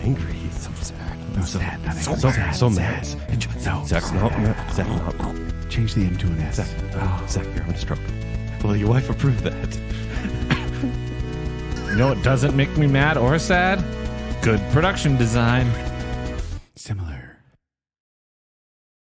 Speaker 2: angry. So sad.
Speaker 3: No, sad. Not
Speaker 2: So
Speaker 3: angry.
Speaker 2: mad. So mad.
Speaker 3: No.
Speaker 2: Zach, no. Zach, no.
Speaker 3: Change the M to an S.
Speaker 2: Zach, Zach, you're having a stroke. Well, your wife approved that.
Speaker 4: You know what doesn't make me mad or sad? Good production design.
Speaker 3: Similar.